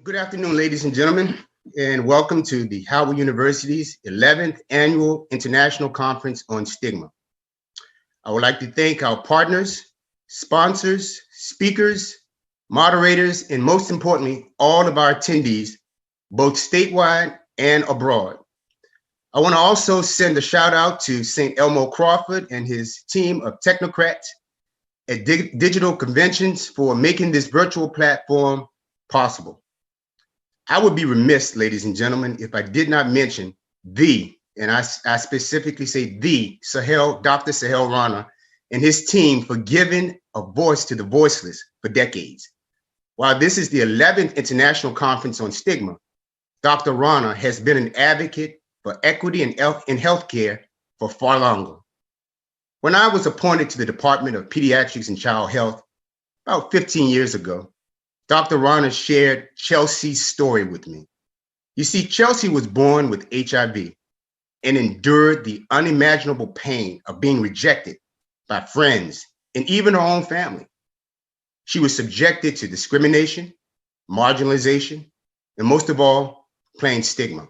Good afternoon, ladies and gentlemen, and welcome to the Howard University's 11th Annual International Conference on Stigma. I would like to thank our partners, sponsors, speakers, moderators, and most importantly, all of our attendees, both statewide and abroad. I want to also send a shout out to St. Elmo Crawford and his team of technocrats at Digital Conventions for making this virtual platform possible. I would be remiss, ladies and gentlemen, if I did not mention and I specifically say Dr. Sahel Rana and his team for giving a voice to the voiceless for decades. While this is the 11th International Conference on Stigma, Dr. Rana has been an advocate for equity in healthcare for far longer. When I was appointed to the Department of Pediatrics and Child Health about 15 years ago, Dr. Rana shared Chelsea's story with me. You see, Chelsea was born with HIV and endured the unimaginable pain of being rejected by friends and even her own family. She was subjected to discrimination, marginalization, and most of all, plain stigma.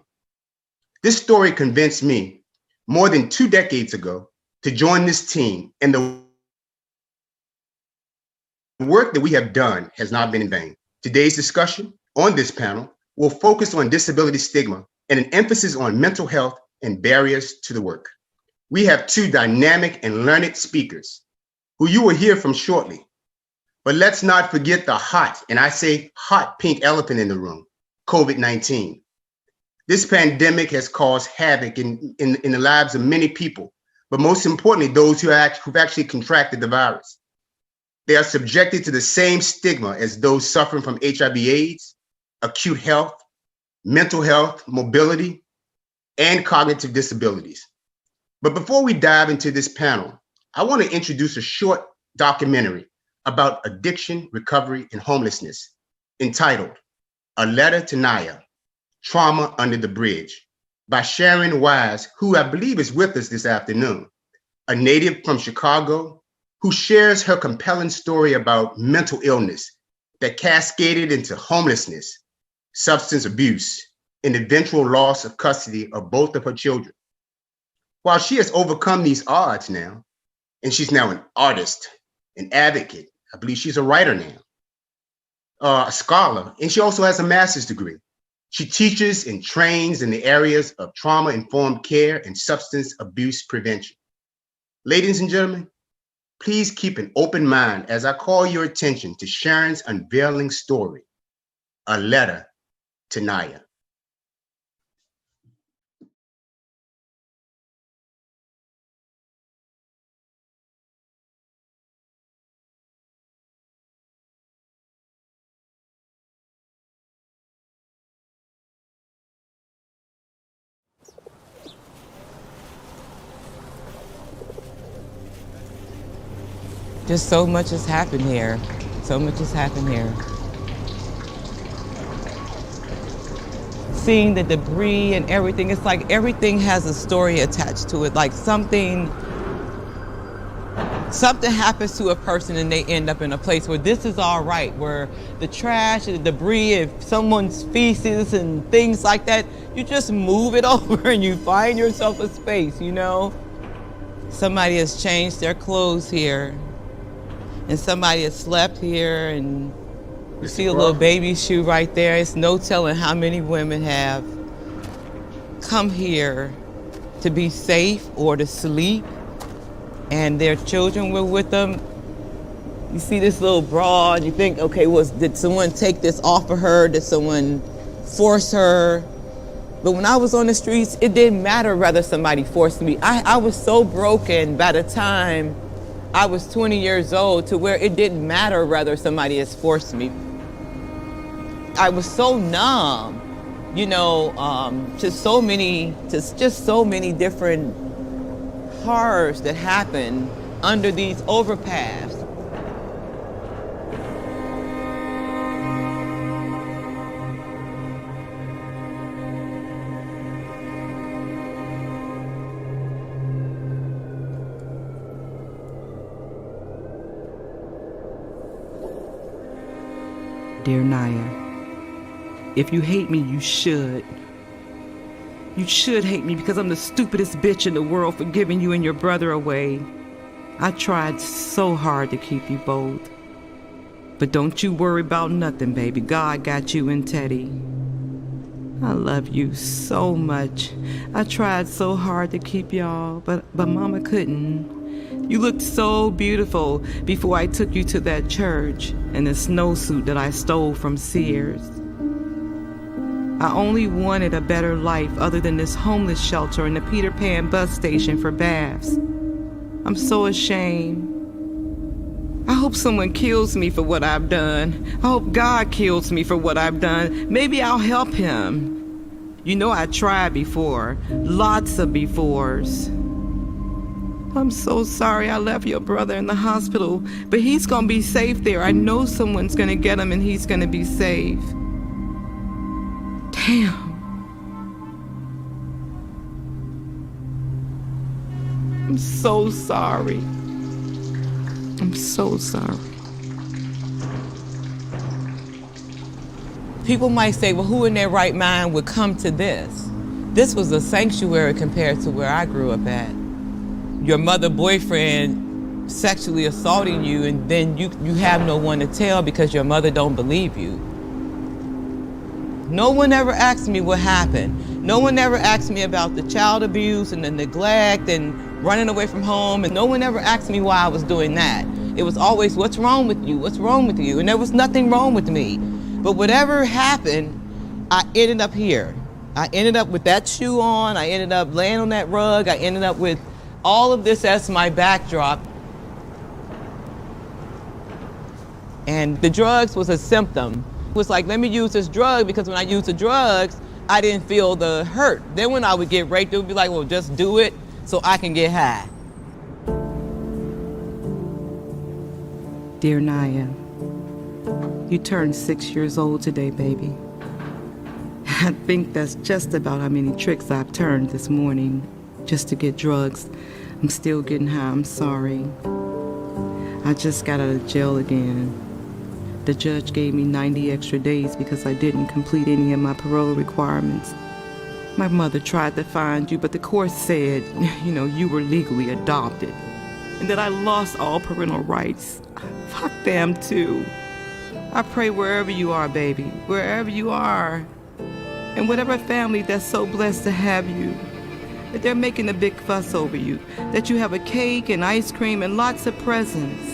This story convinced me more than 2 decades ago to join this team, and the work that we have done has not been in vain. Today's discussion on this panel will focus on disability stigma and an emphasis on mental health and barriers to the work. We have 2 dynamic and learned speakers who you will hear from shortly. But let's not forget the hot, and I say hot pink elephant in the room, COVID-19. This pandemic has caused havoc in the lives of many people, but most importantly, those who've actually contracted the virus. They are subjected to the same stigma as those suffering from HIV/AIDS, acute health, mental health, mobility, and cognitive disabilities. But before we dive into this panel, I want to introduce a short documentary about addiction, recovery, and homelessness entitled A Letter to Naya, Trauma Under the Bridge, by Sharon Wise, who I believe is with us this afternoon, a native from Chicago, who shares her compelling story about mental illness that cascaded into homelessness, substance abuse, and eventual loss of custody of both of her children. While she has overcome these odds now, and she's now an artist, an advocate, I believe she's a writer now, a scholar, and she also has a master's degree. She teaches and trains in the areas of trauma-informed care and substance abuse prevention. Ladies and gentlemen, please keep an open mind as I call your attention to Sharon's unveiling story, A Letter to Naya. Just so much has happened here. So much has happened here. Seeing the debris and everything, it's like everything has a story attached to it. Like something happens to a person and they end up in a place where this is all right, where the trash and the debris, if someone's feces and things like that, you just move it over and you find yourself a space, you know? Somebody has changed their clothes here. And somebody has slept here, and you see a little baby shoe right there. It's no telling how many women have come here to be safe or to sleep, and their children were with them. You see this little bra, and you think, okay, did someone take this off of her? Did someone force her? But when I was on the streets, it didn't matter whether somebody forced me. I was so broken by the time I was 20 years old to where it didn't matter whether somebody has forced me. I was so numb, you know, just so many different horrors that happen under these overpass. Dear Naya, If you hate me, you should. You should hate me because I'm the stupidest bitch in the world for giving you and your brother away. I tried so hard to keep you both. But don't you worry about nothing, baby. God got you and Teddy. I love you so much. I tried so hard to keep y'all, but Mama couldn't. You looked so beautiful before I took you to that church in the snowsuit that I stole from Sears. I only wanted a better life other than this homeless shelter and the Peter Pan bus station for baths. I'm so ashamed. I hope someone kills me for what I've done. I hope God kills me for what I've done. Maybe I'll help him. You know I tried before. Lots of befores. I'm so sorry I left your brother in the hospital, but he's gonna be safe there. I know someone's gonna get him and he's gonna be safe. Damn. I'm so sorry. I'm so sorry. People might say, well, who in their right mind would come to this? This was a sanctuary compared to where I grew up at. Your mother boyfriend sexually assaulting you, and then you have no one to tell because your mother don't believe you. No one ever asked me what happened. No one ever asked me about the child abuse and the neglect and running away from home, and no one ever asked me why I was doing that. It was always, what's wrong with you? What's wrong with you? And there was nothing wrong with me. But whatever happened, I ended up here. I ended up with that shoe on. I ended up laying on that rug. I ended up with all of this as my backdrop. And the drugs was a symptom. It was like, let me use this drug because when I used the drugs, I didn't feel the hurt. Then when I would get raped, it would be like, well, just do it so I can get high. Dear Naya, you turned 6 years old today, baby. I think that's just about how many tricks I've turned this morning just to get drugs. I'm still getting high, I'm sorry. I just got out of jail again. The judge gave me 90 extra days because I didn't complete any of my parole requirements. My mother tried to find you, but the court said, you were legally adopted and that I lost all parental rights. Fuck them too. I pray wherever you are, baby, wherever you are, and whatever family that's so blessed to have you, that they're making a big fuss over you, that you have a cake and ice cream and lots of presents.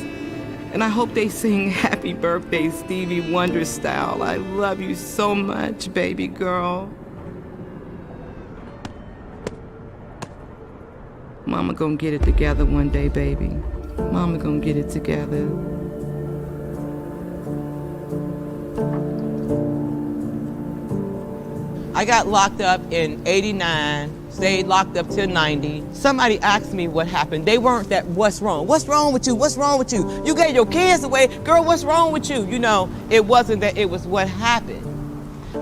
And I hope they sing Happy Birthday Stevie Wonder style. I love you so much, baby girl. Mama gonna get it together one day, baby. Mama gonna get it together. I got locked up in 89, stayed locked up till 90. Somebody asked me what happened. They weren't that, what's wrong? What's wrong with you? What's wrong with you? You gave your kids away. Girl, what's wrong with you? It wasn't that, it was what happened.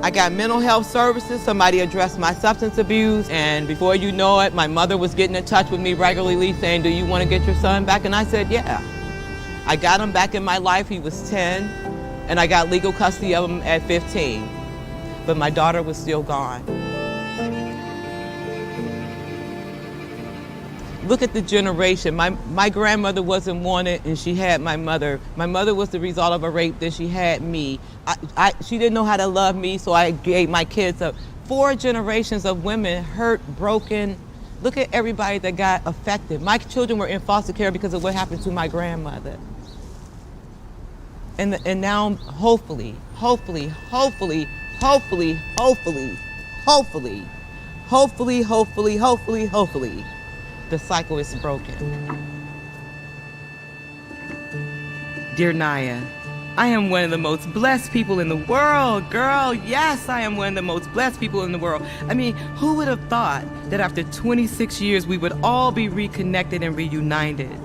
I got mental health services. Somebody addressed my substance abuse. And before you know it, my mother was getting in touch with me regularly saying, do you want to get your son back? And I said, yeah. I got him back in my life. He was 10, and I got legal custody of him at 15. But my daughter was still gone. Look at the generation. My grandmother wasn't wanted and she had my mother. My mother was the result of a rape, then she had me. She didn't know how to love me, so I gave my kids up. 4 generations of women hurt, broken. Look at everybody that got affected. My children were in foster care because of what happened to my grandmother. And now, hopefully, the cycle is broken. Dear Naya, I am one of the most blessed people in the world, girl. Yes, I am one of the most blessed people in the world. I mean, who would have thought that after 26 years we would all be reconnected and reunited?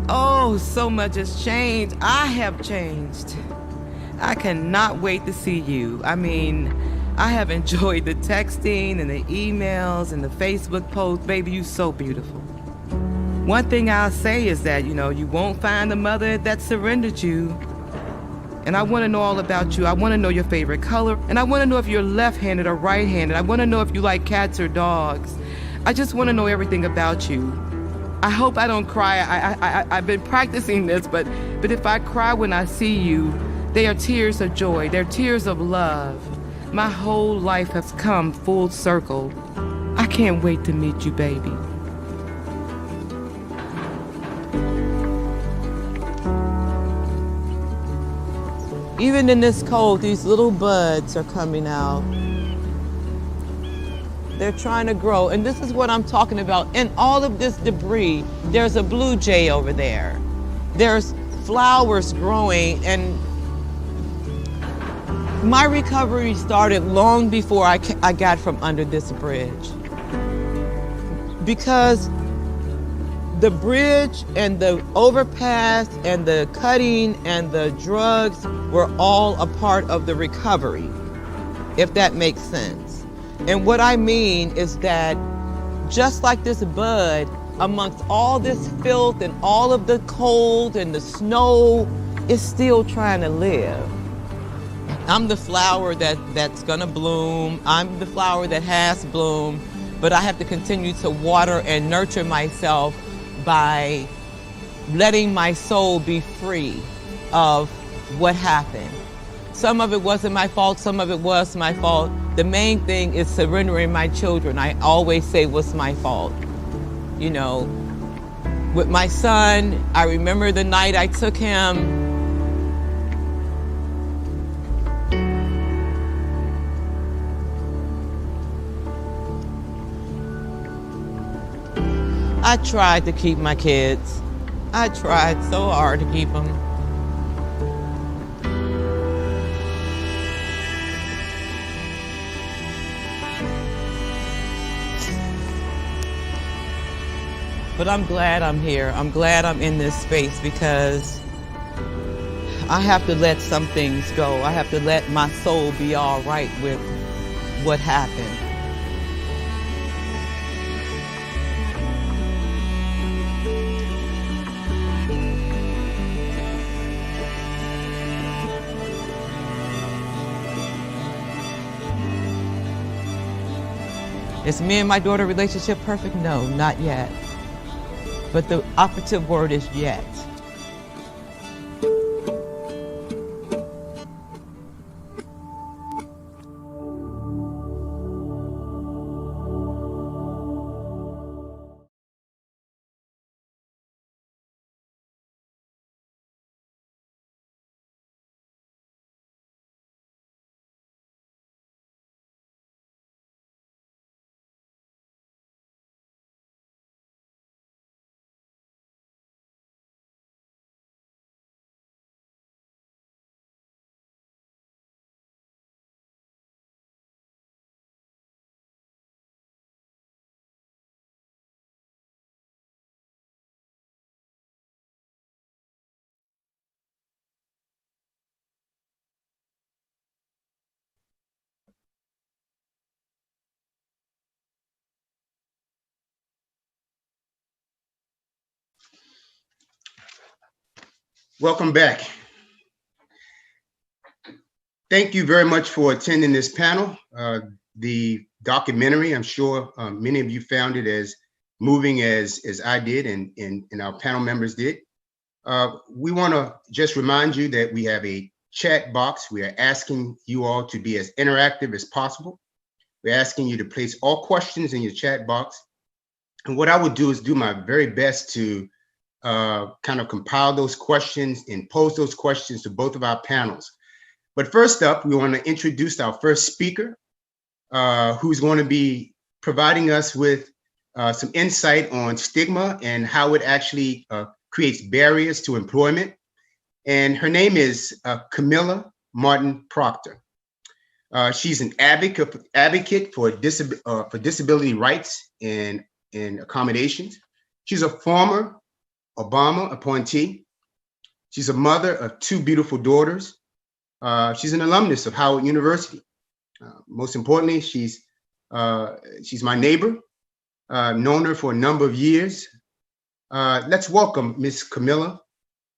Oh, so much has changed. I have changed. I cannot wait to see you. I mean, I have enjoyed the texting and the emails and the Facebook posts. Baby, you so beautiful. One thing I'll say is that, you won't find a mother that surrendered you. And I want to know all about you. I want to know your favorite color. And I want to know if you're left-handed or right-handed. I want to know if you like cats or dogs. I just want to know everything about you. I hope I don't cry. I've been practicing this, but if I cry when I see you, they are tears of joy. They're tears of love. My whole life has come full circle. I can't wait to meet you, baby. Even in this cold, these little buds are coming out. They're trying to grow, and this is what I'm talking about. In all of this debris, there's a blue jay over there. There's flowers growing, and my recovery started long before I got from under this bridge. Because the bridge and the overpass and the cutting and the drugs were all a part of the recovery, if that makes sense. And what I mean is that just like this bud, amongst all this filth and all of the cold and the snow, is still trying to live. I'm the flower that's gonna bloom. I'm the flower that has bloomed, but I have to continue to water and nurture myself by letting my soul be free of what happened. Some of it wasn't my fault, some of it was my fault. The main thing is surrendering my children. I always say what's my fault. You know, with my son, I remember the night I took him. I tried to keep my kids. I tried so hard to keep them. But I'm glad I'm here. I'm glad I'm in this space because I have to let some things go. I have to let my soul be all right with what happened. Is me and my daughter relationship perfect? No, not yet. But the operative word is yet. Welcome back. Thank you very much for attending this panel. The documentary, I'm sure many of you found it as moving as I did and our panel members did. We want to just remind you that we have a chat box. We are asking you all to be as interactive as possible. We're asking you to place all questions in your chat box. And what I would do is do my very best to kind of compile those questions and pose those questions to both of our panels. But first up, we want to introduce our first speaker, who's going to be providing us with some insight on stigma and how it actually creates barriers to employment. And her name is Camilla Martin Proctor. She's an advocate for disability rights and accommodations. She's a former Obama appointee. She's a mother of 2 beautiful daughters. She's an alumnus of Howard University. Most importantly, she's my neighbor. I've known her for a number of years. Let's welcome Miss Camilla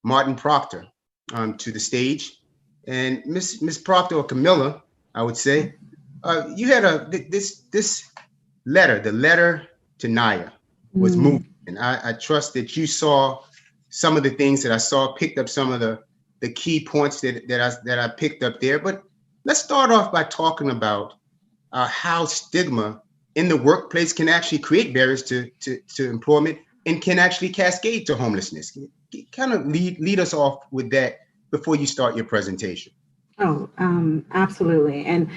Martin Proctor to the stage. And Miss Proctor or Camilla, I would say, you had this letter, the letter to Naya was moving. And I trust that you saw some of the things that I saw, picked up some of the key points that I picked up there. But let's start off by talking about how stigma in the workplace can actually create barriers to employment and can actually cascade to homelessness. Kind of lead us off with that before you start your presentation. Oh, absolutely. And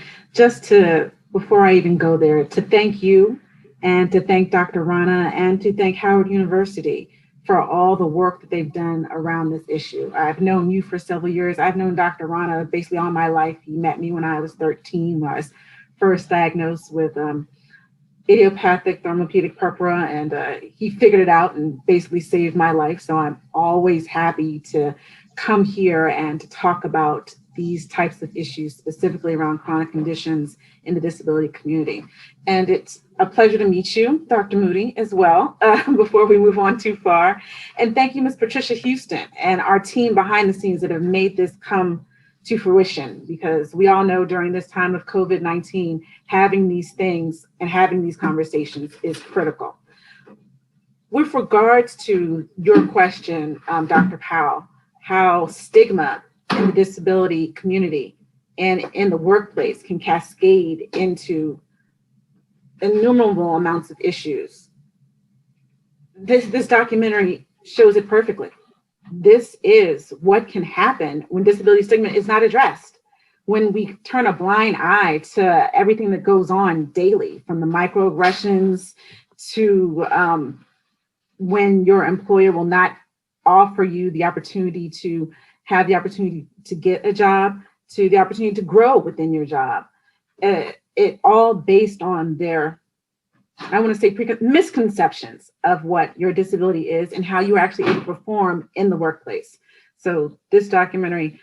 before I even go there, to thank you and to thank Dr. Rana and to thank Howard University for all the work that they've done around this issue. I've known you for several years. I've known Dr. Rana basically all my life. He met me when I was 13, when I was first diagnosed with idiopathic thermopedic purpura, and he figured it out and basically saved my life. So I'm always happy to come here and to talk about these types of issues, specifically around chronic conditions in the disability community. And it's a pleasure to meet you, Dr. Moody, as well, before we move on too far. And thank you, Ms. Patricia Houston, and our team behind the scenes that have made this come to fruition, because we all know during this time of COVID-19, having these things and having these conversations is critical. With regards to your question, Dr. Powell, how stigma in the disability community and in the workplace can cascade into innumerable amounts of issues. This documentary shows it perfectly. This is what can happen when disability stigma is not addressed. When we turn a blind eye to everything that goes on daily, from the microaggressions to when your employer will not offer you the opportunity to have the opportunity to get a job, to the opportunity to grow within your job. It all based on their, I want to say, misconceptions of what your disability is and how you are actually able to perform in the workplace. So this documentary,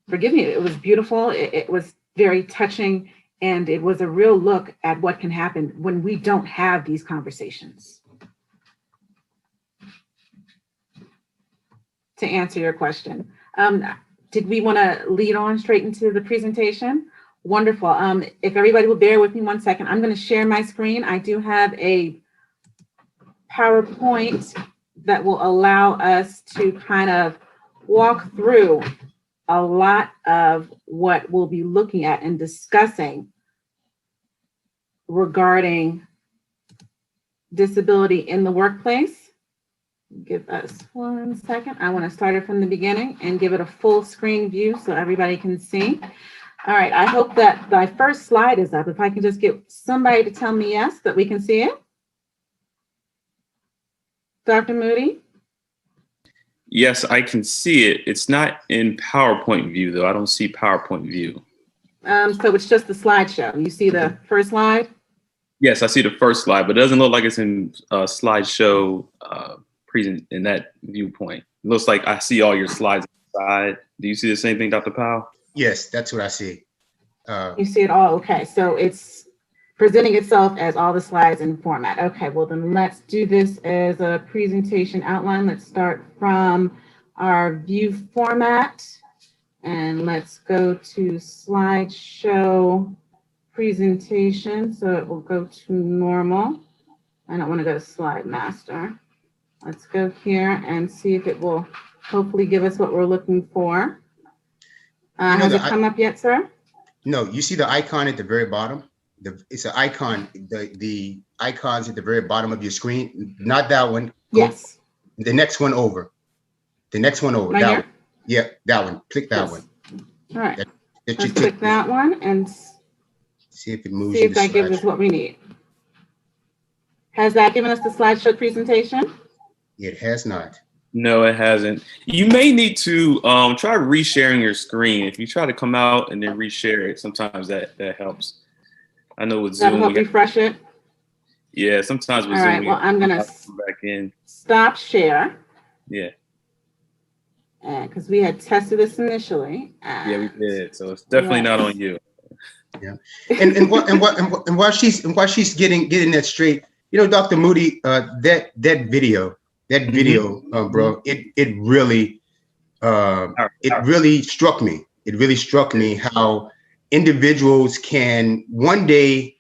forgive me, it was beautiful. It was very touching, and it was a real look at what can happen when we don't have these conversations. To answer your question, did we want to lead on straight into the presentation? Wonderful. If everybody will bear with me 1 second, I'm going to share my screen. I do have a PowerPoint that will allow us to kind of walk through a lot of what we'll be looking at and discussing regarding disability in the workplace. Give us 1 second. I want to start it from the beginning and give it a full screen view so everybody can see. All right, I hope that my first slide is up. If I can just get somebody to tell me yes, that we can see it. Dr. Moody? Yes, I can see it. It's not in PowerPoint view, though. I don't see PowerPoint view. So it's just the slideshow. You see the first slide? Yes, I see the first slide, but it doesn't look like it's in slideshow present in that viewpoint. It looks like I see all your slides inside. Do you see the same thing, Dr. Powell? Yes, that's what I see. You see it all? Okay, so it's presenting itself as all the slides in format. Okay, well then let's do this as a presentation outline. Let's start from our view format and let's go to slideshow presentation. So it will go to normal. I don't want to go to slide master. Let's go here and see if it will hopefully give us what we're looking for. Has it come up yet, sir? No, you see the icon at the very bottom? It's an icon, the icons at the very bottom of your screen. Not that one. Yes. The next one over. The next one over. Right that here? one. Yeah, that one. Click that one. All right. Let's click that one and see if it moves. See if that gives us what we need. Has that given us the slideshow presentation? It has not. No, it hasn't. You may need to try resharing your screen. If you try to come out and then reshare it, sometimes that helps. I know with Zoom. That'll help refresh it? Yeah, sometimes with All Zoom. All right, well, I'm going to back in. Stop share. Yeah. Because we had tested this initially. Yeah, we did. So it's definitely not on you. Yeah. And while she's getting that straight, you know, Dr. Moody, that video, bro, it really it really struck me. It really struck me how individuals can one day,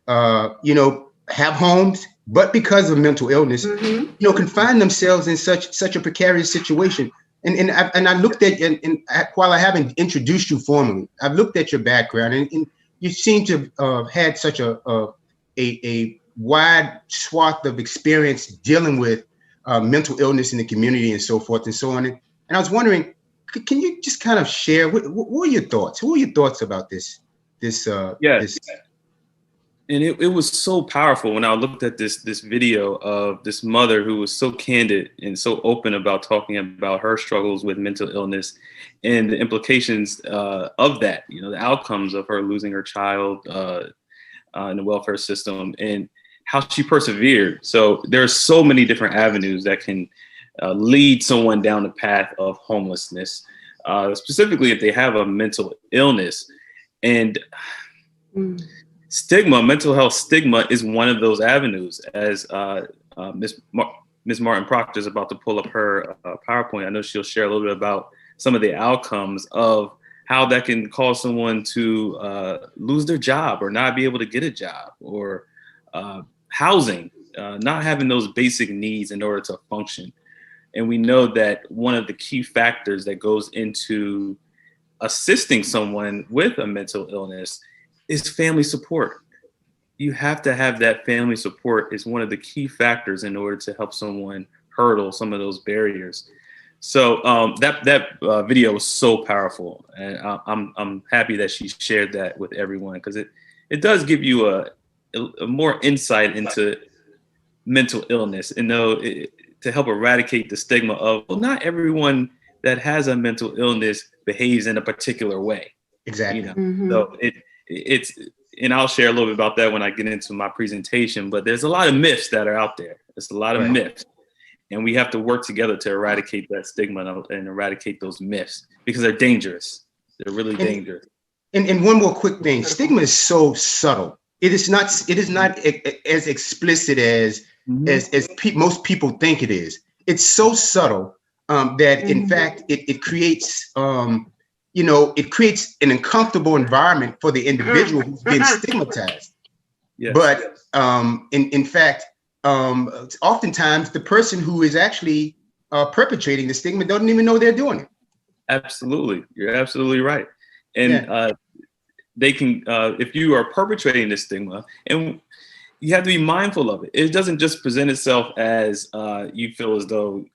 have homes, but because of mental illness, can find themselves in such a precarious situation. And I looked at, and while I haven't introduced you formally, I've looked at your background, and you seem to have had such a wide swath of experience dealing with mental illness in the community and so forth and so on. And I was wondering, can you just kind of share what are your thoughts? What are your thoughts about this? And it was so powerful when I looked at this video of this mother who was so candid and so open about talking about her struggles with mental illness and the implications of that, the outcomes of her losing her child in the welfare system, and how she persevered. So there are so many different avenues that can lead someone down the path of homelessness, specifically if they have a mental illness. And stigma, mental health stigma, is one of those avenues. As Ms. Martin Proctor is about to pull up her PowerPoint, I know she'll share a little bit about some of the outcomes of how that can cause someone to lose their job or not be able to get a job, or housing, not having those basic needs in order to function. And we know that one of the key factors that goes into assisting someone with a mental illness is family support. You have to have that family support is one of the key factors in order to help someone hurdle some of those barriers. So that video was so powerful, and I'm happy that she shared that with everyone, because it does give you a more insight into mental illness, and to help eradicate the stigma of, well, not everyone that has a mental illness behaves in a particular way. Exactly. So it's, and I'll share a little bit about that when I get into my presentation, but there's a lot of myths that are out there. There's a lot of myths, and we have to work together to eradicate that stigma and eradicate those myths, because they're dangerous. They're really dangerous. And one more quick thing, stigma is so subtle. It is not as explicit as most people think it is. It's so subtle that in fact it creates it creates an uncomfortable environment for the individual who's been stigmatized. Yes. But in fact, oftentimes the person who is actually perpetrating the stigma doesn't even know they're doing it. Absolutely, you're absolutely right. And they can, if you are perpetrating this stigma, and you have to be mindful of it. It doesn't just present itself as you feel as though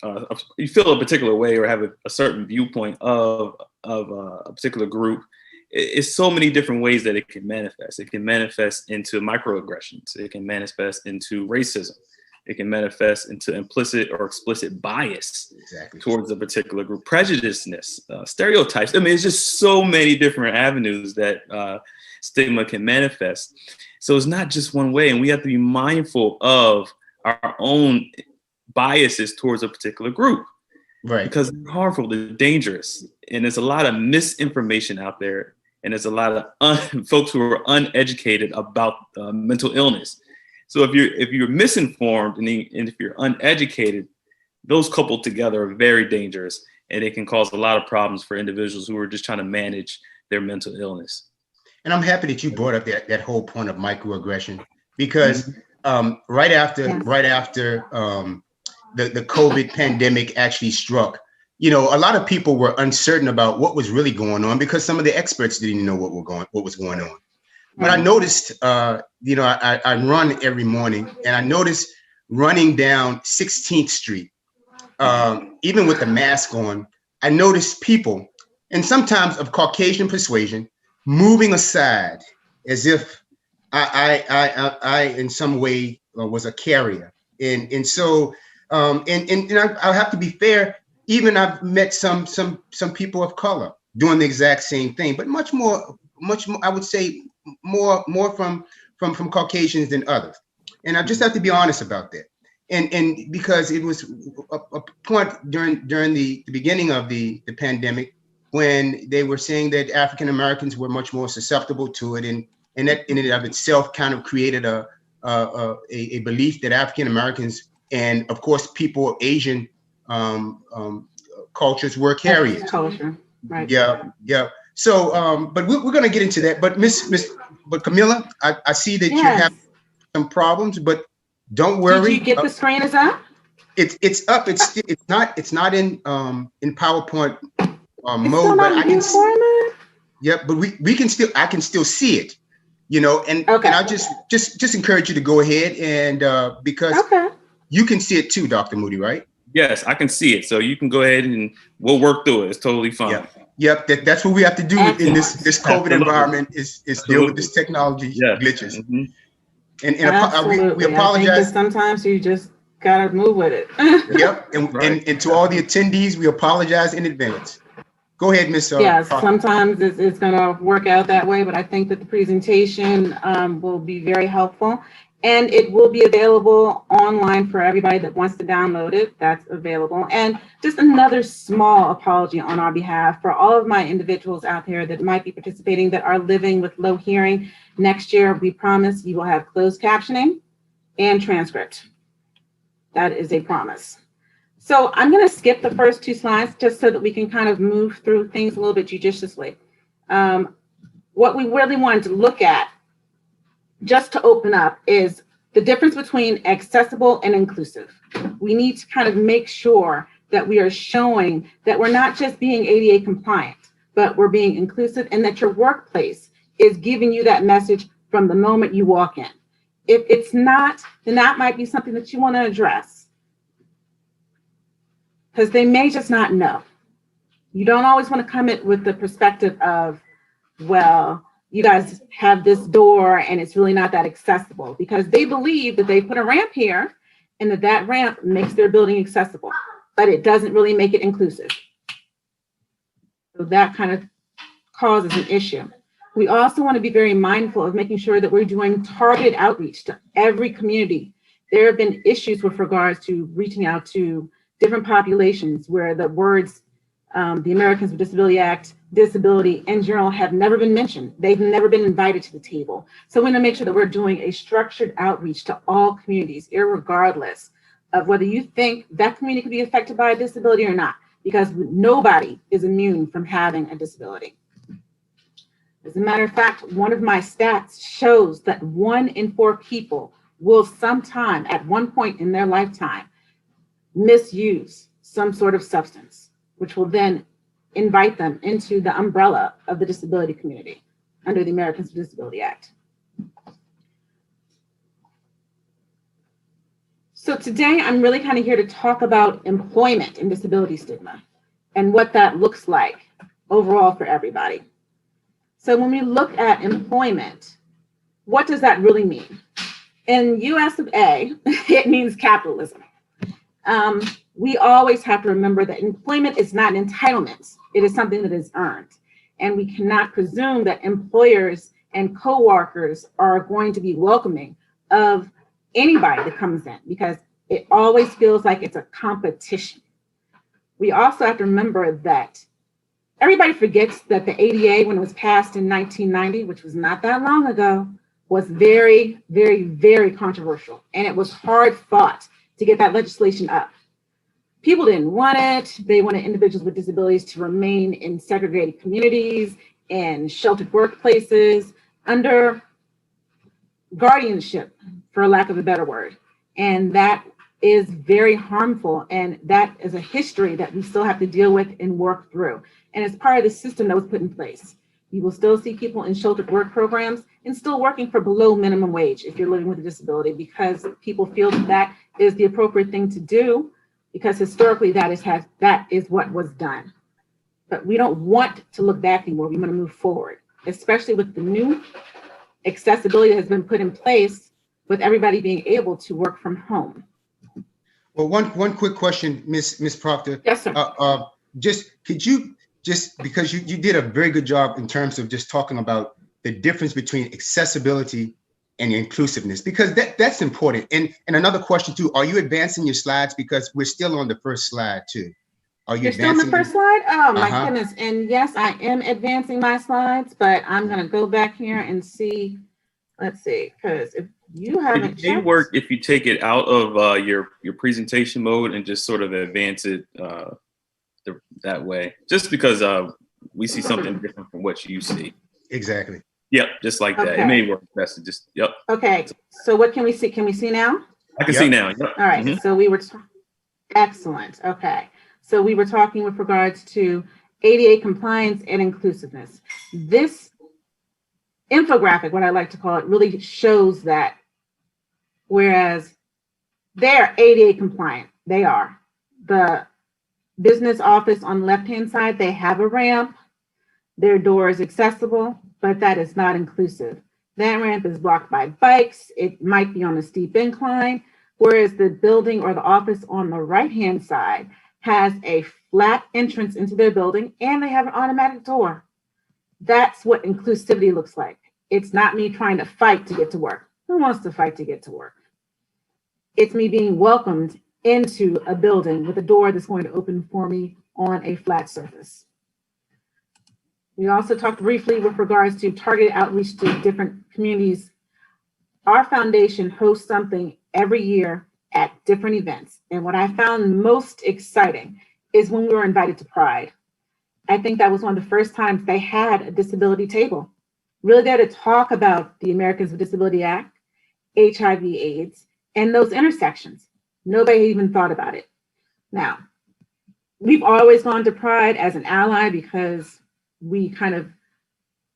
you feel a particular way or have a certain viewpoint of a particular group. It's so many different ways that it can manifest. It can manifest into microaggressions. It can manifest into racism. It can manifest into implicit or explicit bias towards a particular group, prejudiceness, stereotypes. I mean, it's just so many different avenues that stigma can manifest. So it's not just one way, and we have to be mindful of our own biases towards a particular group, right? Because they're harmful, they're dangerous, and there's a lot of misinformation out there, and there's a lot of folks who are uneducated about mental illness. So if you're misinformed and if you're uneducated, those coupled together are very dangerous, and it can cause a lot of problems for individuals who are just trying to manage their mental illness. And I'm happy that you brought up that whole point of microaggression, because right after the COVID pandemic actually struck, a lot of people were uncertain about what was really going on, because some of the experts didn't know what was going on. But I noticed, I run every morning, and I noticed running down 16th Street, even with the mask on, I noticed people, and sometimes of Caucasian persuasion, moving aside as if I in some way was a carrier. And so I'll have to be fair, even I've met some people of color doing the exact same thing, but much more, I would say more from Caucasians than others. And I just have to be honest about that. And because it was a point during the beginning of the pandemic, when they were saying that African Americans were much more susceptible to it, and that in and of itself kind of created a belief that African Americans, and of course people of Asian cultures were carriers. Culture, right? Yeah, yeah. So, but we're going to get into that. But but Camilla, I see that you have some problems, but don't worry. Did you get the screen is up? It's up. It's not in PowerPoint mode, still but I can. format? Yep, but we can still. I can still see it. You know, and I just encourage you to go ahead and because you can see it too, Dr. Moody, right? Yes, I can see it. So you can go ahead and we'll work through it. It's totally fine. Yep. That's what we have to do in this COVID environment is deal with this technology glitches. Mm-hmm. And we apologize. I think that sometimes you just gotta move with it. Yep. And to all the attendees, we apologize in advance. Go ahead, Ms. Yes, sometimes it's going to work out that way, but I think that the presentation will be very helpful, and it will be available online for everybody that wants to download it. That's available. And just another small apology on our behalf for all of my individuals out there that might be participating that are living with low hearing. Next year, we promise you will have closed captioning and transcript. That is a promise. So I'm going to skip the first two slides just so that we can kind of move through things a little bit judiciously. What we really wanted to look at, just to open up, is the difference between accessible and inclusive. We need to kind of make sure that we are showing that we're not just being ADA compliant, but we're being inclusive, and that your workplace is giving you that message from the moment you walk in. If it's not, then that might be something that you want to address, because they may just not know. You don't always want to come in with the perspective of, well, you guys have this door and it's really not that accessible, because they believe that they put a ramp here and that ramp makes their building accessible, but it doesn't really make it inclusive. So that kind of causes an issue. We also want to be very mindful of making sure that we're doing targeted outreach to every community. There have been issues with regards to reaching out to different populations where the words, the Americans with Disability Act, disability in general have never been mentioned. They've never been invited to the table. So we want to make sure that we're doing a structured outreach to all communities, irregardless of whether you think that community could be affected by a disability or not, because nobody is immune from having a disability. As a matter of fact, one of my stats shows that 1 in 4 people will sometime at one point in their lifetime misuse some sort of substance, which will then invite them into the umbrella of the disability community under the Americans with Disability Act. So today I'm really kind of here to talk about employment and disability stigma and what that looks like overall for everybody. So when we look at employment, what does that really mean? In US of A, it means capitalism. We always have to remember that employment is not an entitlement. It is something that is earned. And we cannot presume that employers and coworkers are going to be welcoming of anybody that comes in, because it always feels like it's a competition. We also have to remember that everybody forgets that the ADA, when it was passed in 1990, which was not that long ago, was very, very, very controversial. And it was hard fought to get that legislation up. People didn't want it. They wanted individuals with disabilities to remain in segregated communities and sheltered workplaces under guardianship, for lack of a better word. And that is very harmful. And that is a history that we still have to deal with and work through. And it's part of the system that was put in place. You will still see people in sheltered work programs and still working for below minimum wage if you're living with a disability, because people feel that that is the appropriate thing to do, because historically that is what was done. But we don't want to look back anymore. We want to move forward, especially with the new accessibility that has been put in place with everybody being able to work from home. Well, one quick question, Miss Proctor. Yes, sir. Could you because you did a very good job in terms of just talking about the difference between accessibility and inclusiveness, because that's important. And another question too, are you advancing your slides? Because we're still on the first slide too. Are you still on the first slide? Oh my goodness. And yes, I am advancing my slides, but I'm going to go back here and see. Let's see, because if you haven't, it may work if you take it out of your presentation mode and just sort of advance it that way, just because we see something different from what you see. Exactly. Yep, just like that. It may work best to just, yep. Okay, so what can we see? Can we see now? I can see now. Yep. All right, so we were, excellent, okay. So we were talking with regards to ADA compliance and inclusiveness. This infographic, what I like to call it, really shows that, whereas they're ADA compliant, they are. The business office on the left-hand side, they have a ramp, their door is accessible, but that is not inclusive. That ramp is blocked by bikes, it might be on a steep incline, whereas the building or the office on the right-hand side has a flat entrance into their building and they have an automatic door. That's what inclusivity looks like. It's not me trying to fight to get to work. Who wants to fight to get to work? It's me being welcomed into a building with a door that's going to open for me on a flat surface. We also talked briefly with regards to targeted outreach to different communities. Our foundation hosts something every year at different events. And what I found most exciting is when we were invited to Pride. I think that was one of the first times they had a disability table, really there to talk about the Americans with Disability Act, HIV/AIDS, and those intersections. Nobody even thought about it. Now, we've always gone to Pride as an ally because we kind of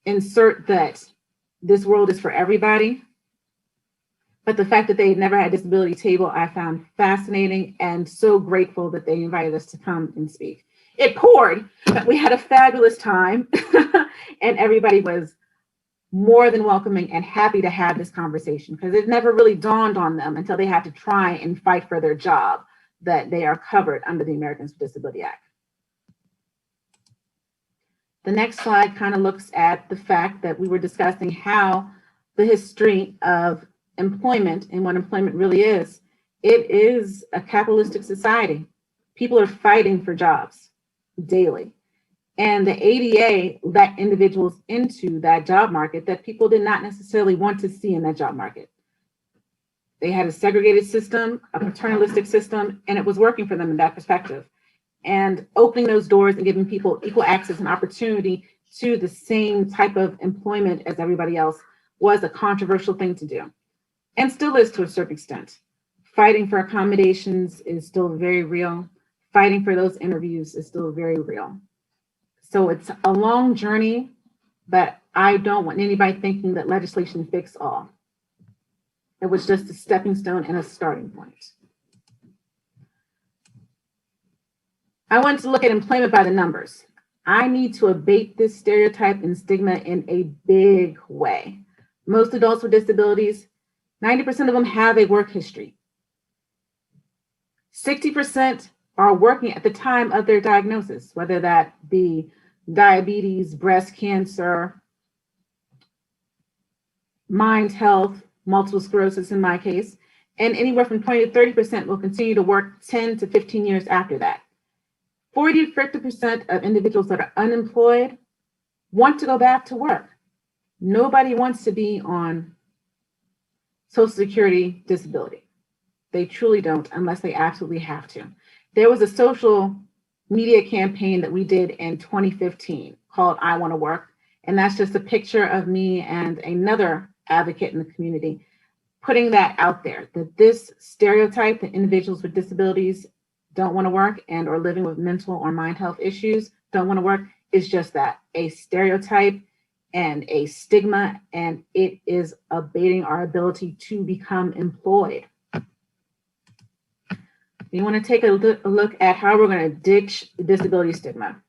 insert that this world is for everybody. But the fact that they had never had a disability table, I found fascinating and so grateful that they invited us to come and speak. It poured, but we had a fabulous time and everybody was more than welcoming and happy to have this conversation because it never really dawned on them until they had to try and fight for their job that they are covered under the Americans with Disability Act. The next slide kind of looks at the fact that we were discussing how the history of employment and what employment really is. It is a capitalistic society. People are fighting for jobs daily. And the ADA let individuals into that job market that people did not necessarily want to see in that job market. They had a segregated system, a paternalistic system, and it was working for them in that perspective. And opening those doors and giving people equal access and opportunity to the same type of employment as everybody else was a controversial thing to do, and still is to a certain extent. Fighting for accommodations is still very real. Fighting for those interviews is still very real. So it's a long journey, but I don't want anybody thinking that legislation fixed all. It was just a stepping stone and a starting point. I want to look at employment by the numbers. I need to abate this stereotype and stigma in a big way. Most adults with disabilities, 90% of them have a work history. 60% are working at the time of their diagnosis, whether that be diabetes, breast cancer, mind health, multiple sclerosis in my case, and anywhere from 20 to 30% will continue to work 10 to 15 years after that. 40 to 50% of individuals that are unemployed want to go back to work. Nobody wants to be on Social Security disability. They truly don't unless they absolutely have to. There was a social media campaign that we did in 2015 called I Want to Work. And that's just a picture of me and another advocate in the community putting that out there, that this stereotype that individuals with disabilities don't want to work and or living with mental or mind health issues don't want to work is just that, a stereotype and a stigma, and it is abating our ability to become employed. You want to take a look at how we're going to ditch the disability stigma.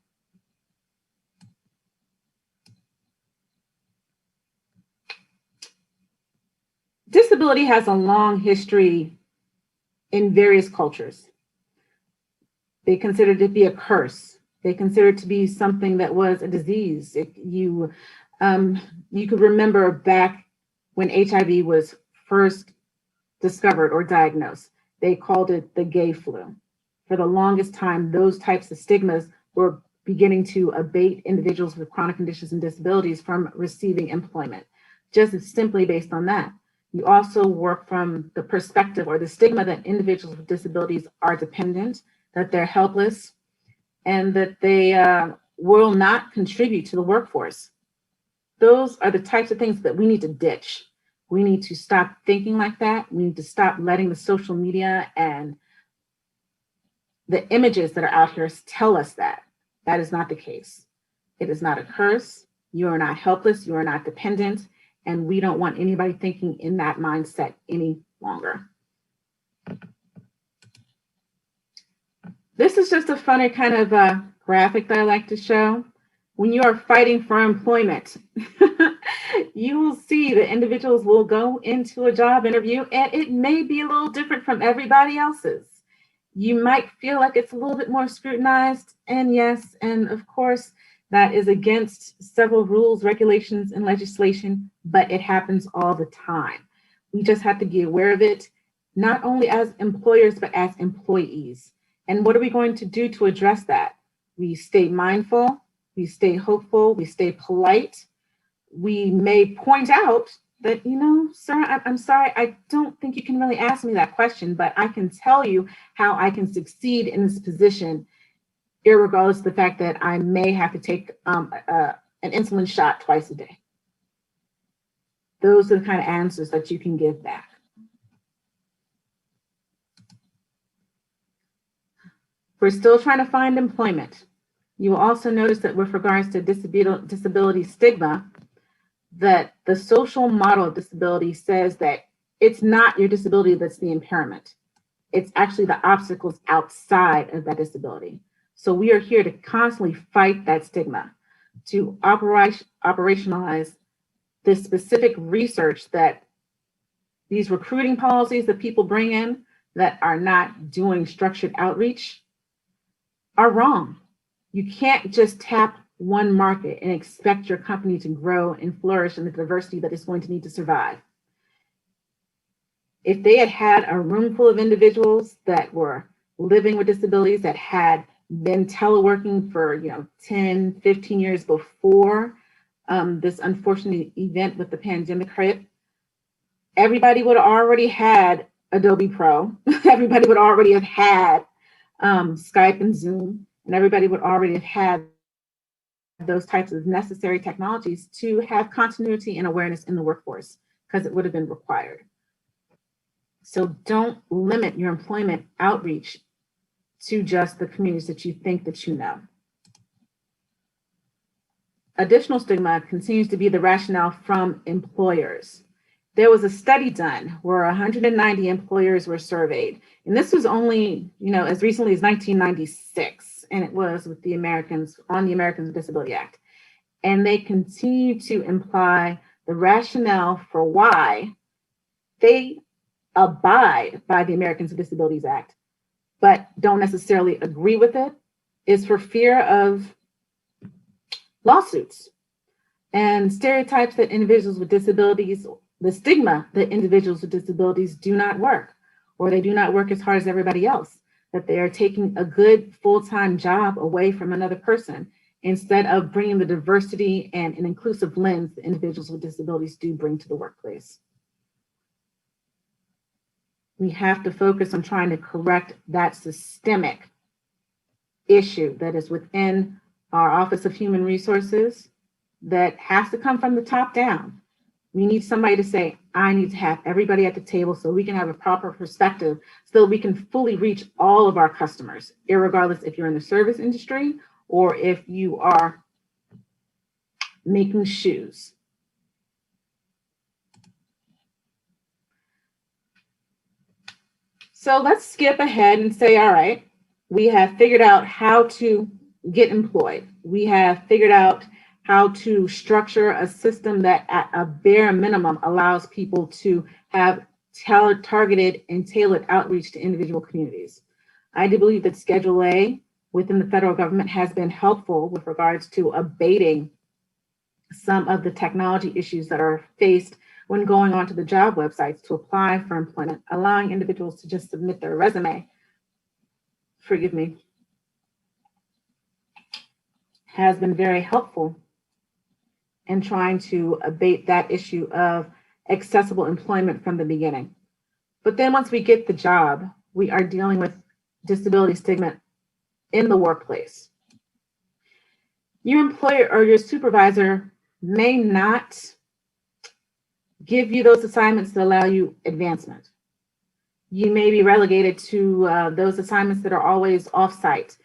Disability has a long history in various cultures. They consider it to be a curse. They consider it to be something that was a disease. You could remember back when HIV was first discovered or diagnosed, they called it the gay flu. For the longest time, those types of stigmas were beginning to abate individuals with chronic conditions and disabilities from receiving employment, just simply based on that. You also work from the perspective or the stigma that individuals with disabilities are dependent, that they're helpless, and that they will not contribute to the workforce. Those are the types of things that we need to ditch. We need to stop thinking like that. We need to stop letting the social media and the images that are out here tell us that. That is not the case. It is not a curse. You are not helpless. You are not dependent. And we don't want anybody thinking in that mindset any longer. This is just a funny kind of graphic that I like to show. When you are fighting for employment, you will see that individuals will go into a job interview and it may be a little different from everybody else's. You might feel like it's a little bit more scrutinized, and yes, and of course, that is against several rules, regulations, and legislation, but it happens all the time. We just have to be aware of it, not only as employers, but as employees. And what are we going to do to address that? We stay mindful, we stay hopeful, we stay polite. We may point out that, you know, sir, I'm sorry, I don't think you can really ask me that question, but I can tell you how I can succeed in this position, irregardless of the fact that I may have to take an insulin shot twice a day. Those are the kind of answers that you can give back. We're still trying to find employment. You will also notice that with regards to disability stigma, that the social model of disability says that it's not your disability that's the impairment. It's actually the obstacles outside of that disability. So we are here to constantly fight that stigma, to operationalize this specific research that these recruiting policies that people bring in that are not doing structured outreach are wrong. You can't just tap one market and expect your company to grow and flourish in the diversity that it's going to need to survive. If they had had a room full of individuals that were living with disabilities that had been teleworking for 10, 15 years before this unfortunate event with the pandemic hit, everybody would have already had Adobe Pro. Everybody would already have had Skype and Zoom, and everybody would already have had those types of necessary technologies to have continuity and awareness in the workforce, because it would have been required. So don't limit your employment outreach to just the communities that you think that you know. Additional stigma continues to be the rationale from employers. There was a study done where 190 employers were surveyed, and this was only, as recently as 1996. And it was with the Americans with Disability Act. And they continue to imply the rationale for why they abide by the Americans with Disabilities Act, but don't necessarily agree with it, is for fear of lawsuits and stereotypes that individuals with disabilities, the stigma that individuals with disabilities do not work, or they do not work as hard as everybody else, that they are taking a good full-time job away from another person instead of bringing the diversity and an inclusive lens that individuals with disabilities do bring to the workplace. We have to focus on trying to correct that systemic issue that is within our Office of Human Resources that has to come from the top down. We need somebody to say, I need to have everybody at the table so we can have a proper perspective so that we can fully reach all of our customers, irregardless if you're in the service industry or if you are making shoes. So let's skip ahead and say, all right, we have figured out how to get employed. We have figured out how to structure a system that at a bare minimum allows people to have targeted and tailored outreach to individual communities. I do believe that Schedule A within the federal government has been helpful with regards to abating some of the technology issues that are faced when going onto the job websites to apply for employment, allowing individuals to just submit their resume, has been very helpful in trying to abate that issue of accessible employment from the beginning. But then once we get the job, we are dealing with disability stigma in the workplace. Your employer or your supervisor may not give you those assignments that allow you advancement. You may be relegated to those assignments that are always off-site.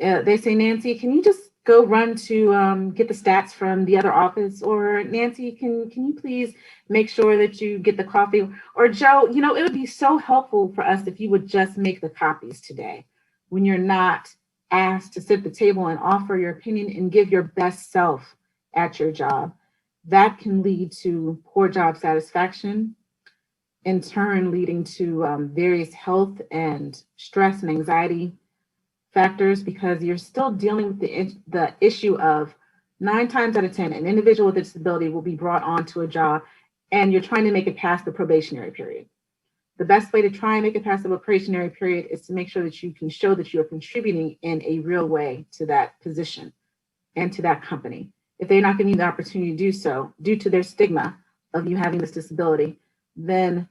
They say, Nancy, can you just go run to get the stats from the other office? Or Nancy, can you please make sure that you get the coffee? Or Joe, you know, it would be so helpful for us if you would just make the copies today when you're not asked to sit at the table and offer your opinion and give your best self at your job. That can lead to poor job satisfaction, in turn leading to various health and stress and anxiety factors, because you're still dealing with the issue of 9 times out of 10, an individual with a disability will be brought onto a job and you're trying to make it past the probationary period. The best way to try and make it past the probationary period is to make sure that you can show that you're contributing in a real way to that position and to that company. If they're not giving you the opportunity to do so due to their stigma of you having this disability, then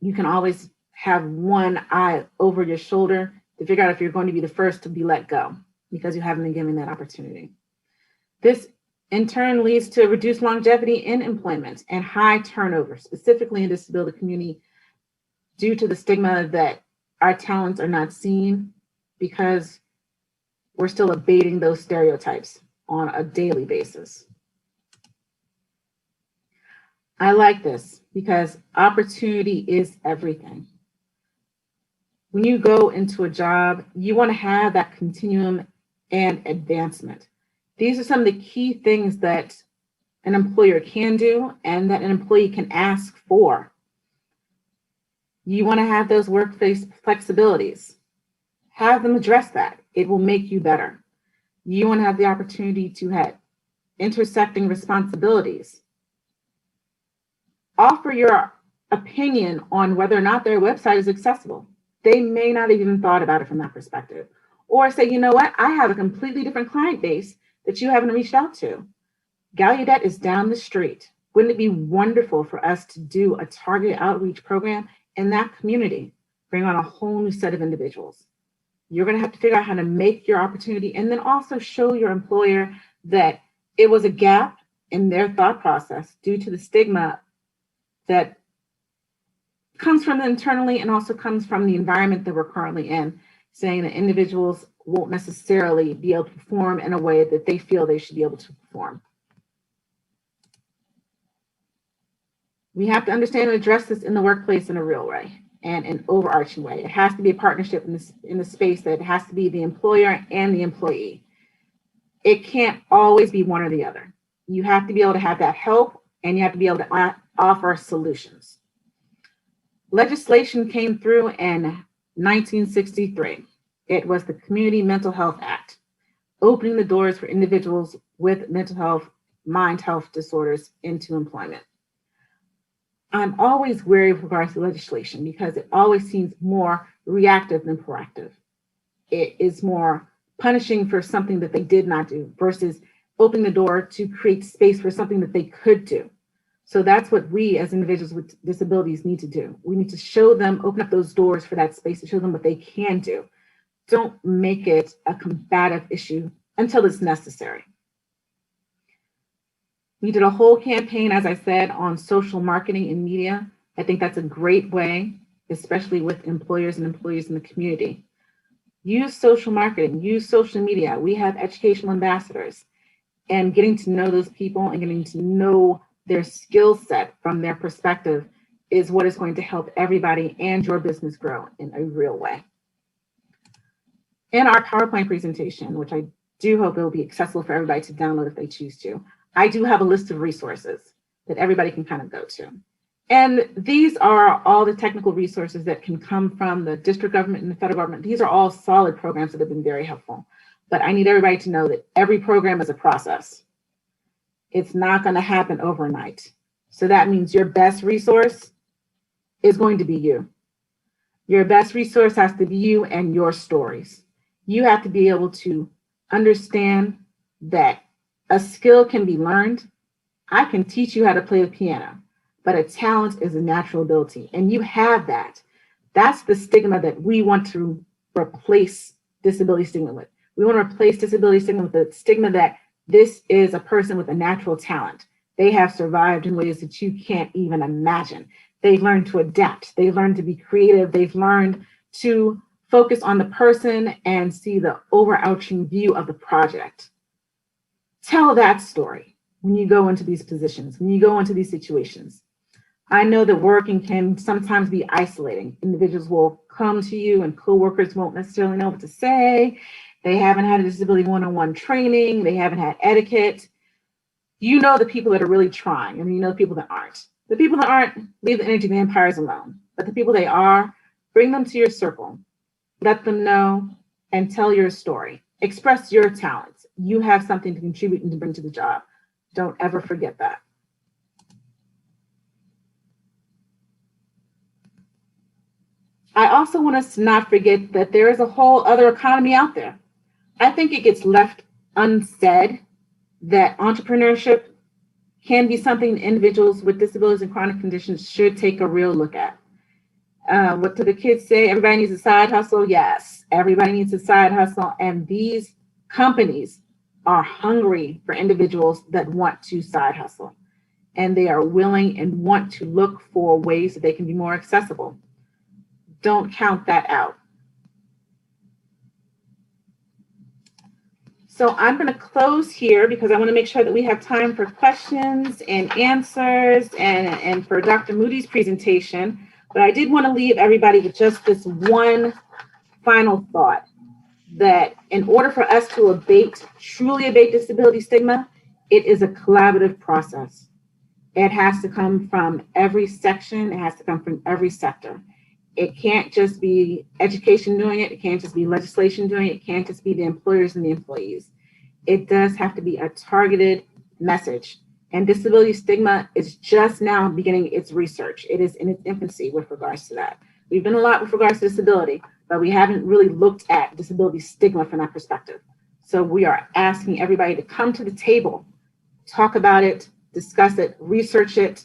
you can always have one eye over your shoulder to figure out if you're going to be the first to be let go because you haven't been given that opportunity. This in turn leads to reduced longevity in employment and high turnover, specifically in the disability community, due to the stigma that our talents are not seen because we're still abating those stereotypes on a daily basis. I like this because opportunity is everything. When you go into a job, you want to have that continuum and advancement. These are some of the key things that an employer can do and that an employee can ask for. You want to have those workplace flexibilities. Have them address that. It will make you better. You want to have the opportunity to have intersecting responsibilities. Offer your opinion on whether or not their website is accessible. They may not have even thought about it from that perspective. Or say, you know what, I have a completely different client base that you haven't reached out to. Gallaudet is down the street. Wouldn't it be wonderful for us to do a targeted outreach program in that community, bring on a whole new set of individuals? You're going to have to figure out how to make your opportunity and then also show your employer that it was a gap in their thought process due to the stigma that comes from internally and also comes from the environment that we're currently in, saying that individuals won't necessarily be able to perform in a way that they feel they should be able to perform. We have to understand and address this in the workplace in a real way and an overarching way. It has to be a partnership in the space that it has to be the employer and the employee. It can't always be one or the other. You have to be able to have that help and you have to be able to offer solutions. Legislation came through in 1963. It was the Community Mental Health Act, opening the doors for individuals with mental health, mind health disorders into employment. I'm always wary with regards to legislation because it always seems more reactive than proactive. It is more punishing for something that they did not do versus opening the door to create space for something that they could do. So that's what we as individuals with disabilities need to do. We need to show them, open up those doors for that space to show them what they can do. Don't make it a combative issue until it's necessary. We did a whole campaign, as I said, on social marketing and media. I think that's a great way, especially with employers and employees in the community. Use social marketing, use social media. We have educational ambassadors, and getting to know those people and getting to know their skill set from their perspective is what is going to help everybody and your business grow in a real way. In our PowerPoint presentation, which I do hope it will be accessible for everybody to download if they choose to, I do have a list of resources that everybody can kind of go to. And these are all the technical resources that can come from the district government and the federal government. These are all solid programs that have been very helpful. But I need everybody to know that every program is a process. It's not going to happen overnight. So that means your best resource is going to be you. Your best resource has to be you and your stories. You have to be able to understand that a skill can be learned. I can teach you how to play the piano, but a talent is a natural ability, and you have that. That's the stigma that we want to replace disability stigma with. We want to replace disability stigma with the stigma that this is a person with a natural talent. They have survived in ways that you can't even imagine. They've learned to adapt. They've learned to be creative. They've learned to focus on the person and see the overarching view of the project. Tell that story when you go into these positions, when you go into these situations. I know that working can sometimes be isolating. Individuals will come to you and coworkers won't necessarily know what to say. They haven't had a disability one-on-one training. They haven't had etiquette. You know the people that are really trying, and you know the people that aren't. The people that aren't, leave the energy vampires alone. But the people they are, bring them to your circle. Let them know and tell your story. Express your talents. You have something to contribute and to bring to the job. Don't ever forget that. I also want us to not forget that there is a whole other economy out there. I think it gets left unsaid that entrepreneurship can be something individuals with disabilities and chronic conditions should take a real look at. What do the kids say? Everybody needs a side hustle? Yes, everybody needs a side hustle. And these companies are hungry for individuals that want to side hustle. And they are willing and want to look for ways that they can be more accessible. Don't count that out. So I'm going to close here because I want to make sure that we have time for questions and answers and for Dr. Moody's presentation. But I did want to leave everybody with just this one final thought, that in order for us to truly abate disability stigma, it is a collaborative process. It has to come from every section. It has to come from every sector. It can't just be education doing it. It can't just be legislation doing it. It can't just be the employers and the employees. It does have to be a targeted message. And disability stigma is just now beginning its research. It is in its infancy with regards to that. We've done a lot with regards to disability, but we haven't really looked at disability stigma from that perspective. So we are asking everybody to come to the table, talk about it, discuss it, research it,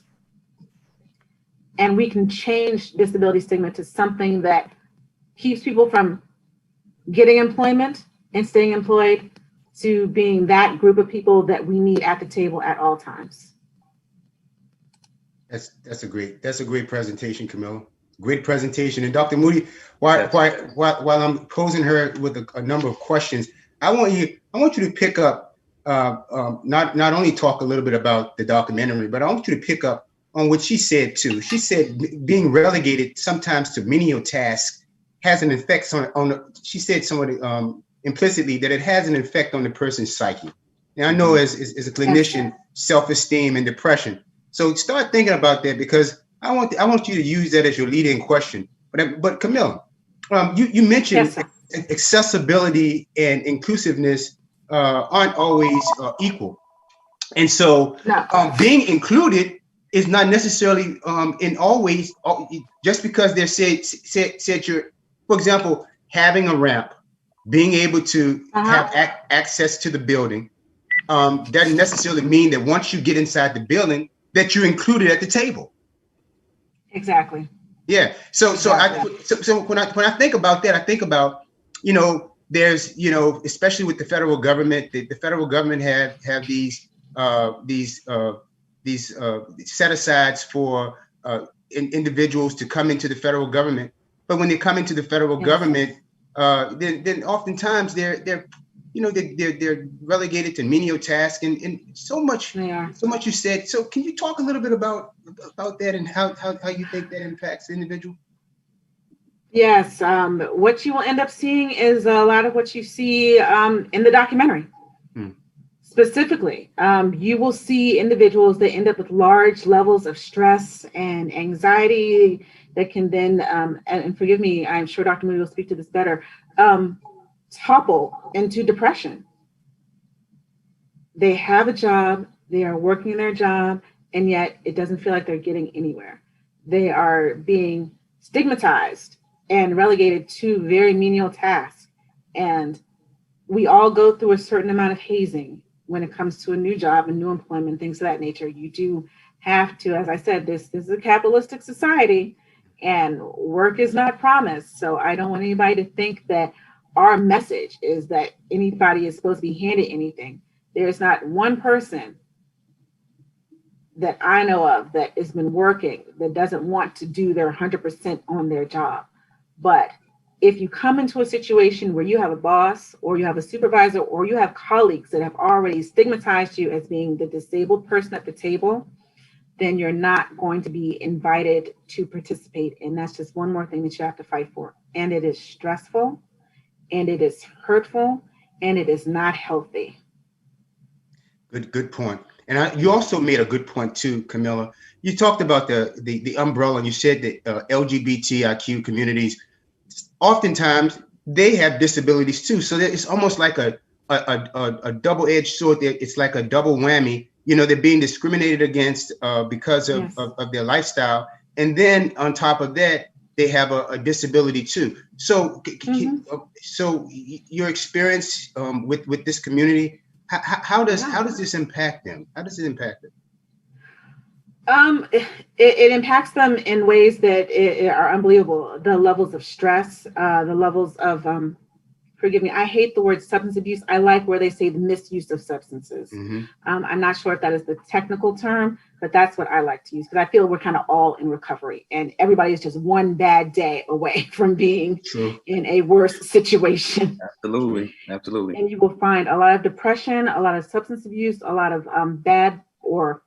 and we can change disability stigma to something that keeps people from getting employment and staying employed to being that group of people that we need at the table at all times. That's a great presentation, Camilla. Great presentation. And Dr. Moody, while I'm posing her with a number of questions, I want you to pick up, not only talk a little bit about the documentary, but I want you to pick up on what she said too. She said being relegated sometimes to menial tasks has an effect on she said somewhat implicitly that it has an effect on the person's psyche. Now I know as a clinician, self-esteem and depression. So start thinking about that, because I want you to use that as your leading question. But Camille, you mentioned accessibility and inclusiveness aren't always equal. And so being included is not necessarily in always, just because they're said you're, for example, having a ramp, being able to have access to the building, doesn't necessarily mean that once you get inside the building that you're included at the table. Exactly. Yeah. So when I think about that, I think about, there's, especially with the federal government, the federal government have these set-asides for individuals to come into the federal government. But when they come into the federal government, then oftentimes they're relegated to menial tasks and so much you said. So can you talk a little bit about that and how you think that impacts the individual? Yes, what you will end up seeing is a lot of what you see in the documentary. Specifically, you will see individuals that end up with large levels of stress and anxiety that can then, and forgive me, I'm sure Dr. Moody will speak to this better, topple into depression. They have a job, they are working in their job, and yet it doesn't feel like they're getting anywhere. They are being stigmatized and relegated to very menial tasks. And we all go through a certain amount of hazing when it comes to a new job and new employment, things of that nature. You do have to, as I said, this is a capitalistic society and work is not promised. So I don't want anybody to think that our message is that anybody is supposed to be handed anything. There's not one person that I know of that has been working that doesn't want to do their 100% on their job. But if you come into a situation where you have a boss or you have a supervisor or you have colleagues that have already stigmatized you as being the disabled person at the table, then you're not going to be invited to participate. And that's just one more thing that you have to fight for. And it is stressful, and it is hurtful, and it is not healthy. Good point. And you also made a good point too, Camilla. You talked about the umbrella, and you said that LGBTIQ communities, oftentimes they have disabilities too. So it's almost like a double-edged sword. It's like a double whammy. You know, they're being discriminated against because of their lifestyle. And then on top of that, they have a disability too. So, so your experience with this community, how does this impact them? How does it impact them? It impacts them in ways that are unbelievable. The levels of stress, the levels of, forgive me, I hate the word substance abuse. I like where they say the misuse of substances. I'm not sure if that is the technical term, but that's what I like to use, because I feel we're kind of all in recovery and everybody is just one bad day away from being in a worse situation. Absolutely. And you will find a lot of depression, a lot of substance abuse, a lot of bad or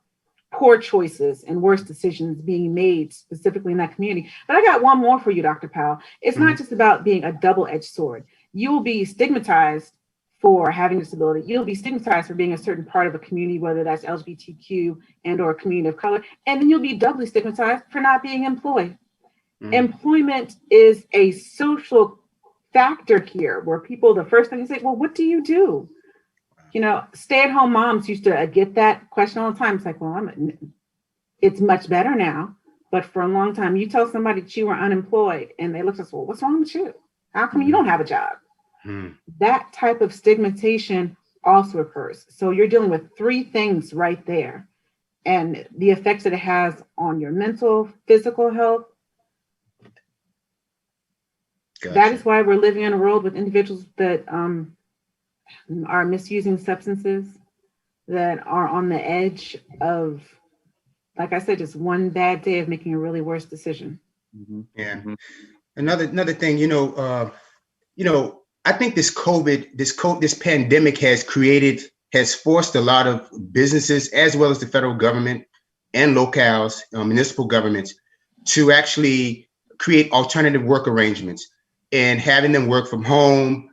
poor choices and worse decisions being made specifically in that community. But I got one more for you, Dr. Powell. It's not just about being a double-edged sword. You will be stigmatized for having a disability. You'll be stigmatized for being a certain part of a community, whether that's LGBTQ and or a community of color. And then you'll be doubly stigmatized for not being employed. Employment is a social factor here where people, the first thing you say, well, what do you do? You know, stay-at-home moms used to get that question all the time. It's like, well, it's much better now. But for a long time, you tell somebody that you were unemployed and they look at us, well, what's wrong with you? How come you don't have a job? That type of stigmatization also occurs. So you're dealing with three things right there. And the effects that it has on your mental, physical health. Gotcha. That is why we're living in a world with individuals that are misusing substances, that are on the edge of, like I said, just one bad day of making a really worse decision. Another thing, I think this pandemic has forced a lot of businesses, as well as the federal government and locales, municipal governments, to actually create alternative work arrangements and having them work from home,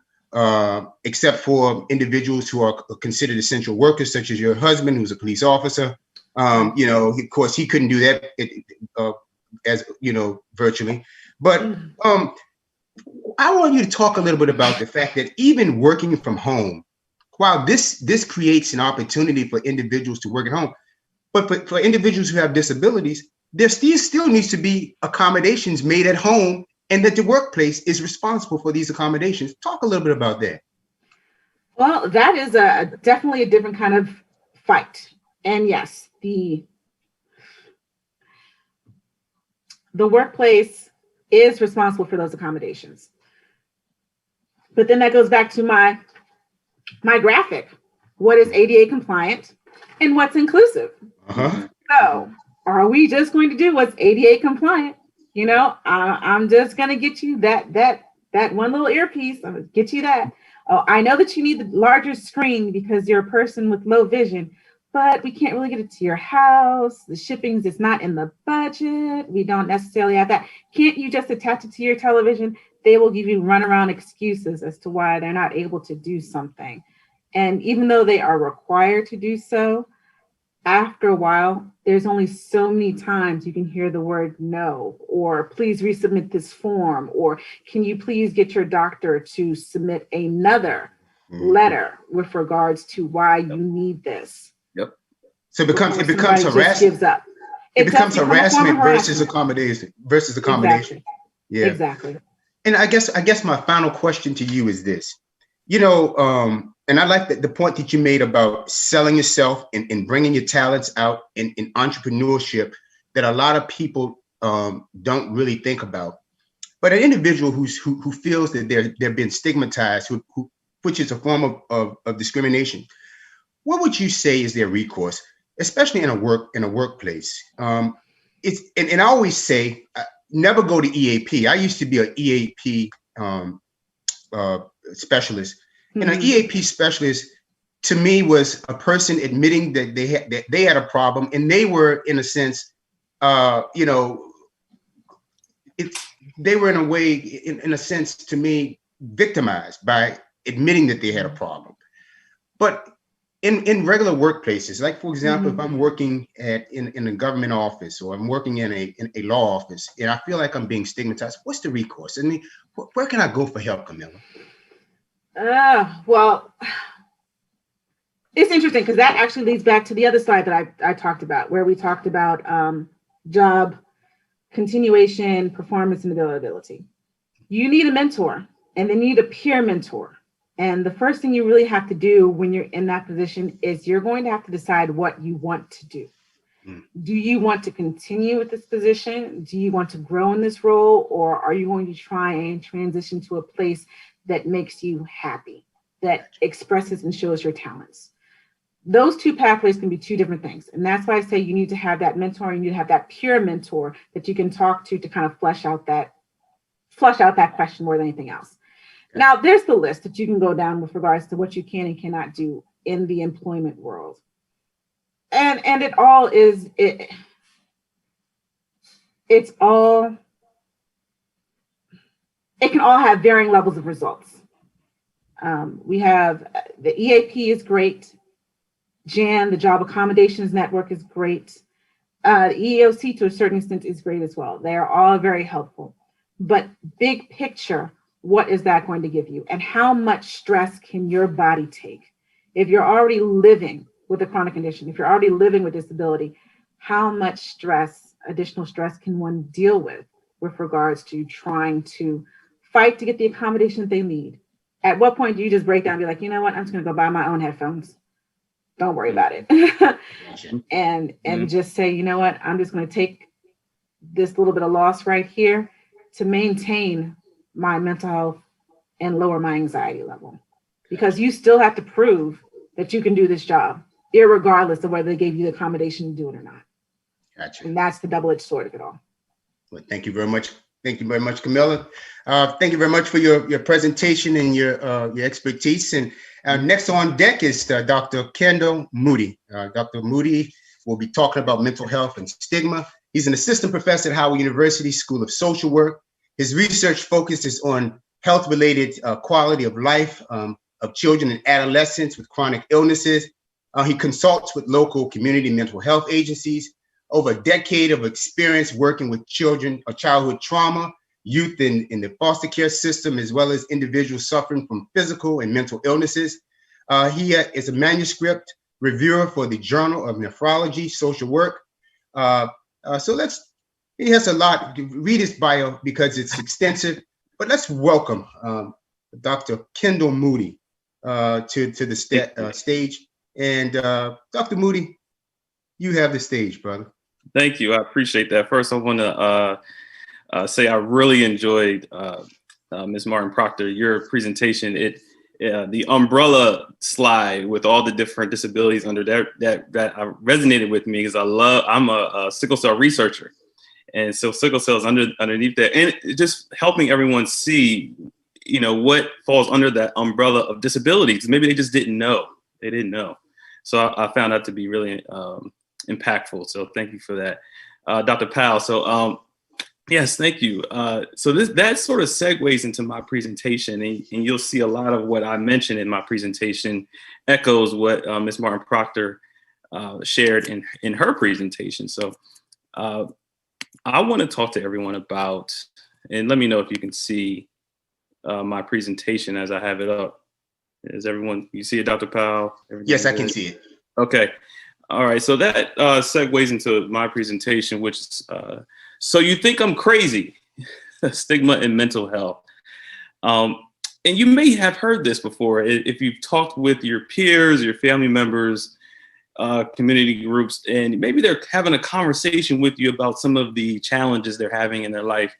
except for individuals who are considered essential workers, such as your husband, who's a police officer. Of course, he couldn't do that as virtually. But I want you to talk a little bit about the fact that even working from home, while this creates an opportunity for individuals to work at home, but for individuals who have disabilities, there still needs to be accommodations made at home, and that the workplace is responsible for these accommodations. Talk a little bit about that. Well, that is definitely a different kind of fight. And yes, the workplace is responsible for those accommodations. But then that goes back to my graphic. What is ADA compliant and what's inclusive? So are we just going to do what's ADA compliant? I'm just going to get you that one little earpiece. I'm going to get you that. Oh, I know that you need the larger screen because you're a person with low vision, but we can't really get it to your house. The shipping's is not in the budget. We don't necessarily have that. Can't you just attach it to your television? They will give you runaround excuses as to why they're not able to do something. And even though they are required to do so, after a while, there's only so many times you can hear the word no, or please resubmit this form, or can you please get your doctor to submit another letter with regards to why you need this. So it becomes harassment. Gives up. It becomes harassment versus accommodation. Exactly. Yeah. Exactly. And I guess my final question to you is this. And I like the point that you made about selling yourself and bringing your talents out in entrepreneurship that a lot of people don't really think about. But an individual who feels that they're being stigmatized, which is a form of discrimination, what would you say is their recourse, especially in a workplace? It's and I always say, never go to EAP. I used to be an EAP specialist, and an EAP specialist to me was a person admitting that they had a problem, and they were, in a sense, they were in a way, in a sense, to me, victimized by admitting that they had a problem. But in regular workplaces, like, for example, if I'm working in a government office, or I'm working in a law office, and I feel like I'm being stigmatized, what's the recourse? I mean, where can I go for help, Camilla? Well, it's interesting because that actually leads back to the other slide that I talked about, where we talked about job continuation, performance, and availability. You need a mentor, and then you need a peer mentor. And the first thing you really have to do when you're in that position is you're going to have to decide what you want to do. Do you want to continue with this position? Do you want to grow in this role? Or are you going to try and transition to a place that makes you happy, that expresses and shows your talents? Those two pathways can be two different things. And that's why I say you need to have that mentor, you need to have that peer mentor that you can talk to kind of flesh out that question more than anything else. Now, there's the list that you can go down with regards to what you can and cannot do in the employment world. And it all is, it can all have varying levels of results. We have the EAP is great. JAN, the Job Accommodations Network, is great. The EEOC, to a certain extent, is great as well. They are all very helpful. But big picture, what is that going to give you? And how much stress can your body take? If you're already living with a chronic condition, if you're already living with disability, how much stress, additional stress, can one deal with regards to trying to fight to get the accommodation they need? At what point do you just break down and be like, you know what, I'm just gonna go buy my own headphones. Don't worry about it. and just say, you know what, I'm just gonna take this little bit of loss right here to maintain my mental health and lower my anxiety level. Because you still have to prove that you can do this job, irregardless of whether they gave you the accommodation to do it or not. Gotcha. And that's the double-edged sword of it all. Well, thank you very much. Thank you very much, Camilla. Thank you very much for your presentation and your expertise. And next on deck is Dr. Kendall Moody. Dr. Moody will be talking about mental health and stigma. He's an assistant professor at Howard University School of Social Work. His research focuses on health-related quality of life of children and adolescents with chronic illnesses. He consults with local community mental health agencies. Over a decade of experience working with children or childhood trauma, youth in the foster care system, as well as individuals suffering from physical and mental illnesses. He is a manuscript reviewer for the Journal of Nephrology, Social Work. He has a lot. Read his bio because it's extensive, but let's welcome Dr. Kendall Moody to the stage. And Dr. Moody, you have the stage, brother. Thank you. I appreciate that. First, I want to say I really enjoyed Ms. Martin Proctor, your presentation. The umbrella slide with all the different disabilities under that resonated with me because I'm a sickle cell researcher. And so sickle cell is underneath that, and just helping everyone see, what falls under that umbrella of disabilities. Maybe they just didn't know. They didn't know. So I found that to be really impactful. So thank you for that, Dr. Powell. So yes, thank you. So that sort of segues into my presentation, and you'll see a lot of what I mentioned in my presentation echoes what Ms. Martin Proctor shared in her presentation. So I want to talk to everyone about, and let me know if you can see my presentation as I have it up. Is everyone, you see it, Dr. Powell? Yes, I can see it. Okay. All right. So that segues into my presentation, which is, so you think I'm crazy, stigma and mental health. And you may have heard this before if you've talked with your peers, your family members, community groups, and maybe they're having a conversation with you about some of the challenges they're having in their life.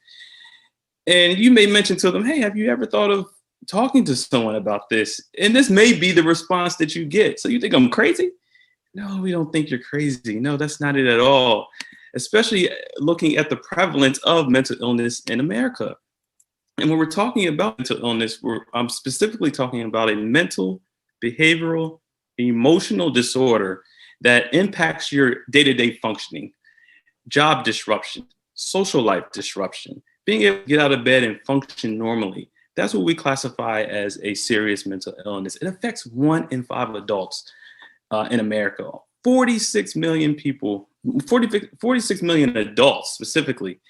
And you may mention to them, hey, have you ever thought of talking to someone about this? And this may be the response that you get. So you think I'm crazy? No, we don't think you're crazy. No, that's not it at all. Especially looking at the prevalence of mental illness in America. And when we're talking about mental illness, I'm specifically talking about a mental, behavioral, emotional disorder that impacts your day-to-day functioning, job disruption, social life disruption, being able to get out of bed and function normally. That's what we classify as a serious mental illness. It affects 1 in 5 adults in America. 46 million people, 46 million adults specifically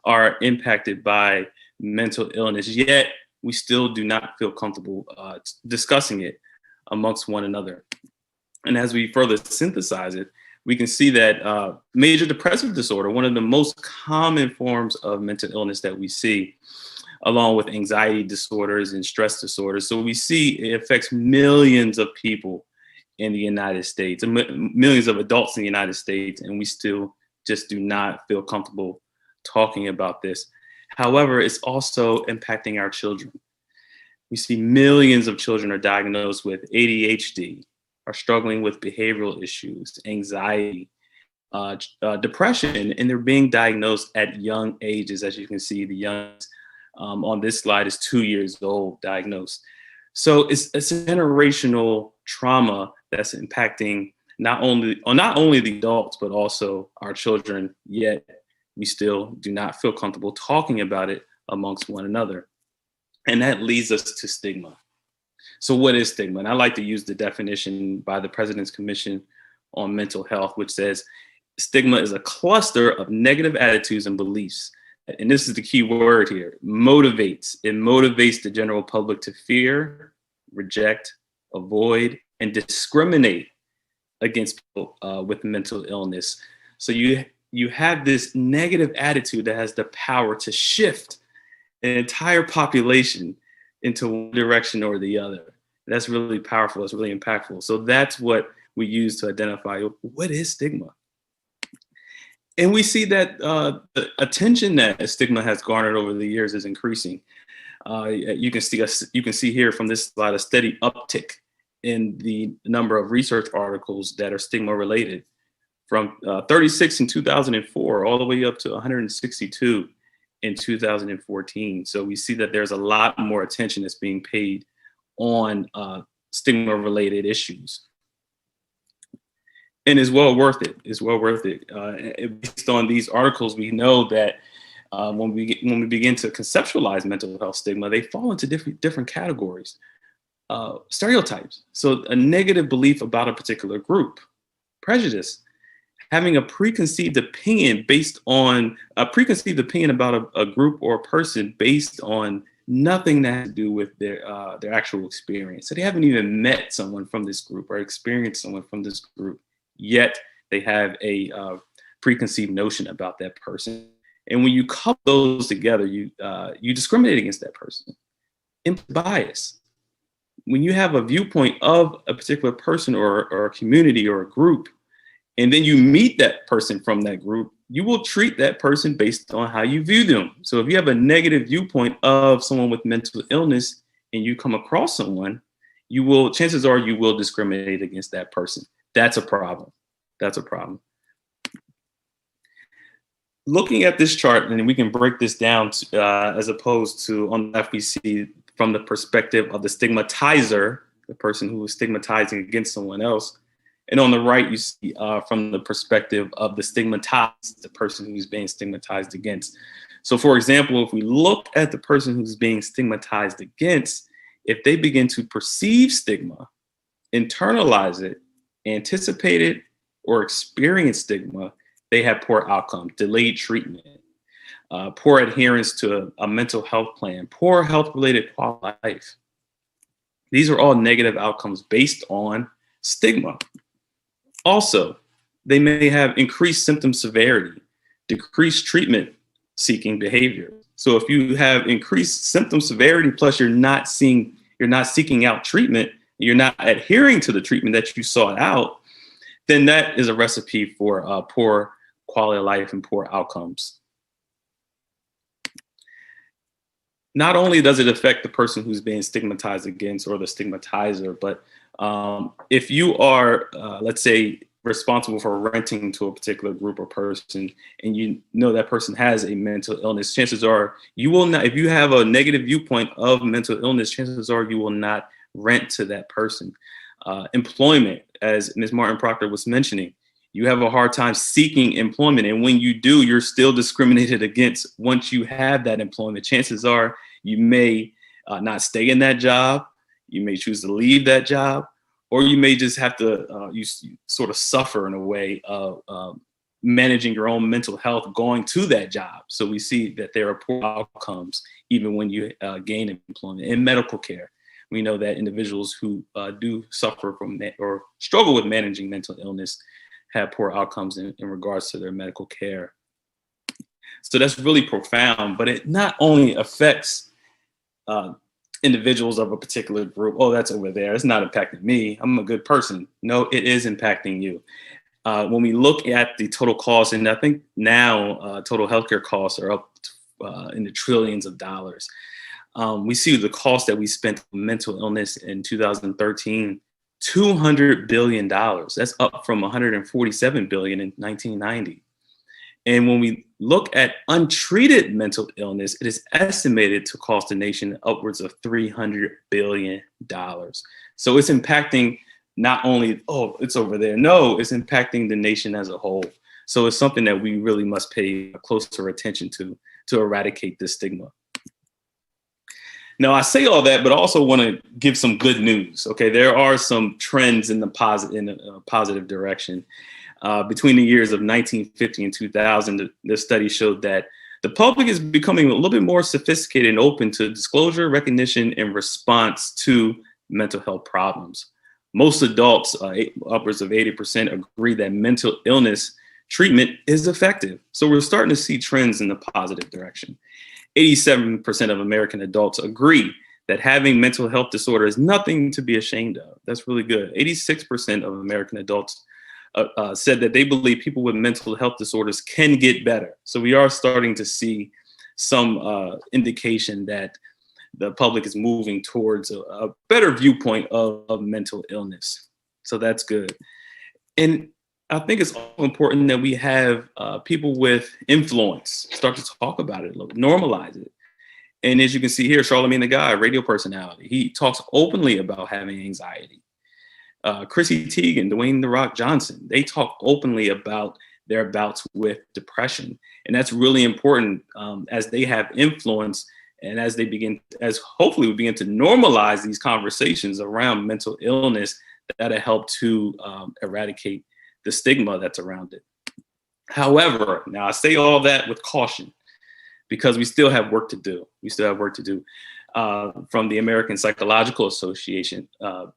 are impacted by mental illness, yet we still do not feel comfortable discussing it amongst one another. And as we further synthesize it, we can see that major depressive disorder, one of the most common forms of mental illness that we see, along with anxiety disorders and stress disorders. So we see it affects millions of people in the United States, millions of adults in the United States, and we still just do not feel comfortable talking about this. However, it's also impacting our children. We see millions of children are diagnosed with ADHD, are struggling with behavioral issues, anxiety, depression, and they're being diagnosed at young ages. As you can see, the youngest on this slide is 2 years old diagnosed. So it's a generational trauma that's impacting not only the adults, but also our children, yet we still do not feel comfortable talking about it amongst one another. And that leads us to stigma. So what is stigma? And I like to use the definition by the President's Commission on Mental Health, which says stigma is a cluster of negative attitudes and beliefs. And this is the key word here, motivates. It motivates the general public to fear, reject, avoid, and discriminate against people with mental illness. So you have this negative attitude that has the power to shift an entire population into one direction or the other. That's really powerful. It's really impactful. So that's what we use to identify what is stigma. And we see that the attention that stigma has garnered over the years is increasing. You can see here from this slide a steady uptick in the number of research articles that are stigma related, from 36 in 2004 all the way up to 162 in 2014. So we see that there's a lot more attention that's being paid on stigma related issues. And it's well worth it. It's well worth it. Based on these articles, we know that when we begin to conceptualize mental health stigma, they fall into different categories. Stereotypes. So a negative belief about a particular group. Prejudice. Having a preconceived opinion about a group or a person based on nothing that has to do with their actual experience. So they haven't even met someone from this group or experienced someone from this group, yet they have a preconceived notion about that person. And when you couple those together, you discriminate against that person. Implicit bias. When you have a viewpoint of a particular person or a community or a group, and then you meet that person from that group, you will treat that person based on how you view them. So if you have a negative viewpoint of someone with mental illness and you come across someone, chances are you will discriminate against that person. That's a problem. That's a problem. Looking at this chart, and we can break this down as opposed to on the left, we see from the perspective of the stigmatizer, the person who is stigmatizing against someone else. And on the right, you see from the perspective of the stigmatized, the person who's being stigmatized against. So for example, if we look at the person who's being stigmatized against, if they begin to perceive stigma, internalize it, anticipate it, or experience stigma, they have poor outcomes, delayed treatment, poor adherence to a mental health plan, poor health-related quality of life. These are all negative outcomes based on stigma. Also, they may have increased symptom severity, decreased treatment-seeking behavior. So if you have increased symptom severity, plus you're not seeking out treatment, you're not adhering to the treatment that you sought out, then that is a recipe for poor quality of life and poor outcomes. not only does it affect the person who's being stigmatized against or the stigmatizer, but if you are, let's say, responsible for renting to a particular group or person, and you know that person has a mental illness, chances are you will not, if you have a negative viewpoint of mental illness, chances are you will not rent to that person. Employment, as Ms. Martin Proctor was mentioning, you have a hard time seeking employment. And when you do, you're still discriminated against. Once you have that employment, chances are you may not stay in that job. You may choose to leave that job, or you may just have to, you sort of suffer in a way of managing your own mental health going to that job. So we see that there are poor outcomes even when you gain employment. In medical care, we know that individuals who do suffer from or struggle with managing mental illness have poor outcomes in regards to their medical care. So that's really profound, but it not only affects individuals of a particular group. Oh, that's over there. It's not impacting me. I'm a good person. No, it is impacting you. When we look at the total cost, and I think now total healthcare costs are up in the trillions of dollars. We see the cost that we spent on mental illness in 2013, $200 billion. That's up from $147 billion in 1990. And when we look at untreated mental illness, it is estimated to cost the nation upwards of $300 billion. So it's impacting not only, oh, it's over there. No, it's impacting the nation as a whole. So it's something that we really must pay closer attention to eradicate this stigma. Now, I say all that, but I also want to give some good news. Okay, there are some trends in a positive direction. Between the years of 1950 and 2000, the study showed that the public is becoming a little bit more sophisticated and open to disclosure, recognition, and response to mental health problems. Most adults, upwards of 80%, agree that mental illness treatment is effective. So we're starting to see trends in the positive direction. 87% of American adults agree that having mental health disorder is nothing to be ashamed of. That's really good. 86% of American adults said that they believe people with mental health disorders can get better. So we are starting to see some indication that the public is moving towards a better viewpoint of mental illness. So that's good. And I think it's also important that we have people with influence start to talk about it, normalize it. And as you can see here, Charlamagne the Guy, radio personality, he talks openly about having anxiety. Chrissy Teigen, Dwayne "The Rock" Johnson, they talk openly about their bouts with depression. And that's really important as they have influence and as hopefully we begin to normalize these conversations around mental illness, that'll help to eradicate the stigma that's around it. However, now I say all that with caution because we still have work to do. From the American Psychological Association,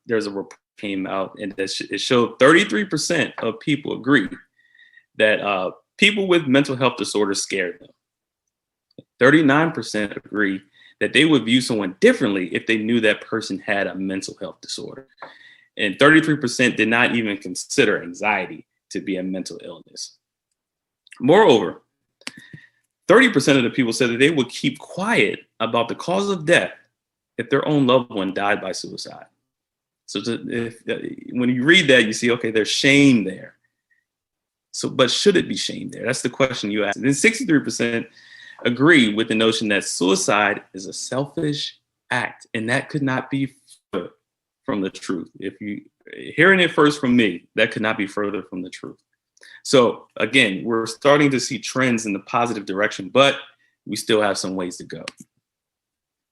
there's a report came out and it showed 33% of people agree that people with mental health disorders scared them. 39% agree that they would view someone differently if they knew that person had a mental health disorder. And 33% did not even consider anxiety to be a mental illness. Moreover, 30% of the people said that they would keep quiet about the cause of death if their own loved one died by suicide. So when you read that, you see, okay, there's shame there. So, but should it be shame there? That's the question you ask. And then 63% agree with the notion that suicide is a selfish act, and that could not be further from the truth. If you hearing it first from me, that could not be further from the truth. So again, we're starting to see trends in the positive direction, but we still have some ways to go.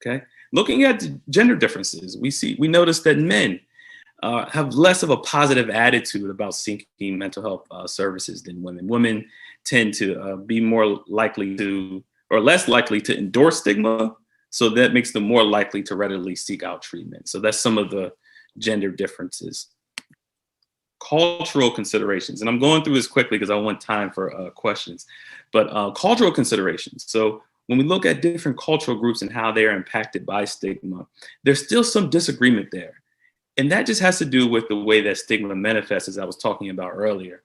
Okay, looking at gender differences, we notice that men have less of a positive attitude about seeking mental health services than women. Women tend to be more likely to, or less likely to endorse stigma. So that makes them more likely to readily seek out treatment. So that's some of the gender differences. Cultural considerations, and I'm going through this quickly because I want time for questions, but cultural considerations. So when we look at different cultural groups and how they are impacted by stigma, there's still some disagreement there. And that just has to do with the way that stigma manifests, as I was talking about earlier.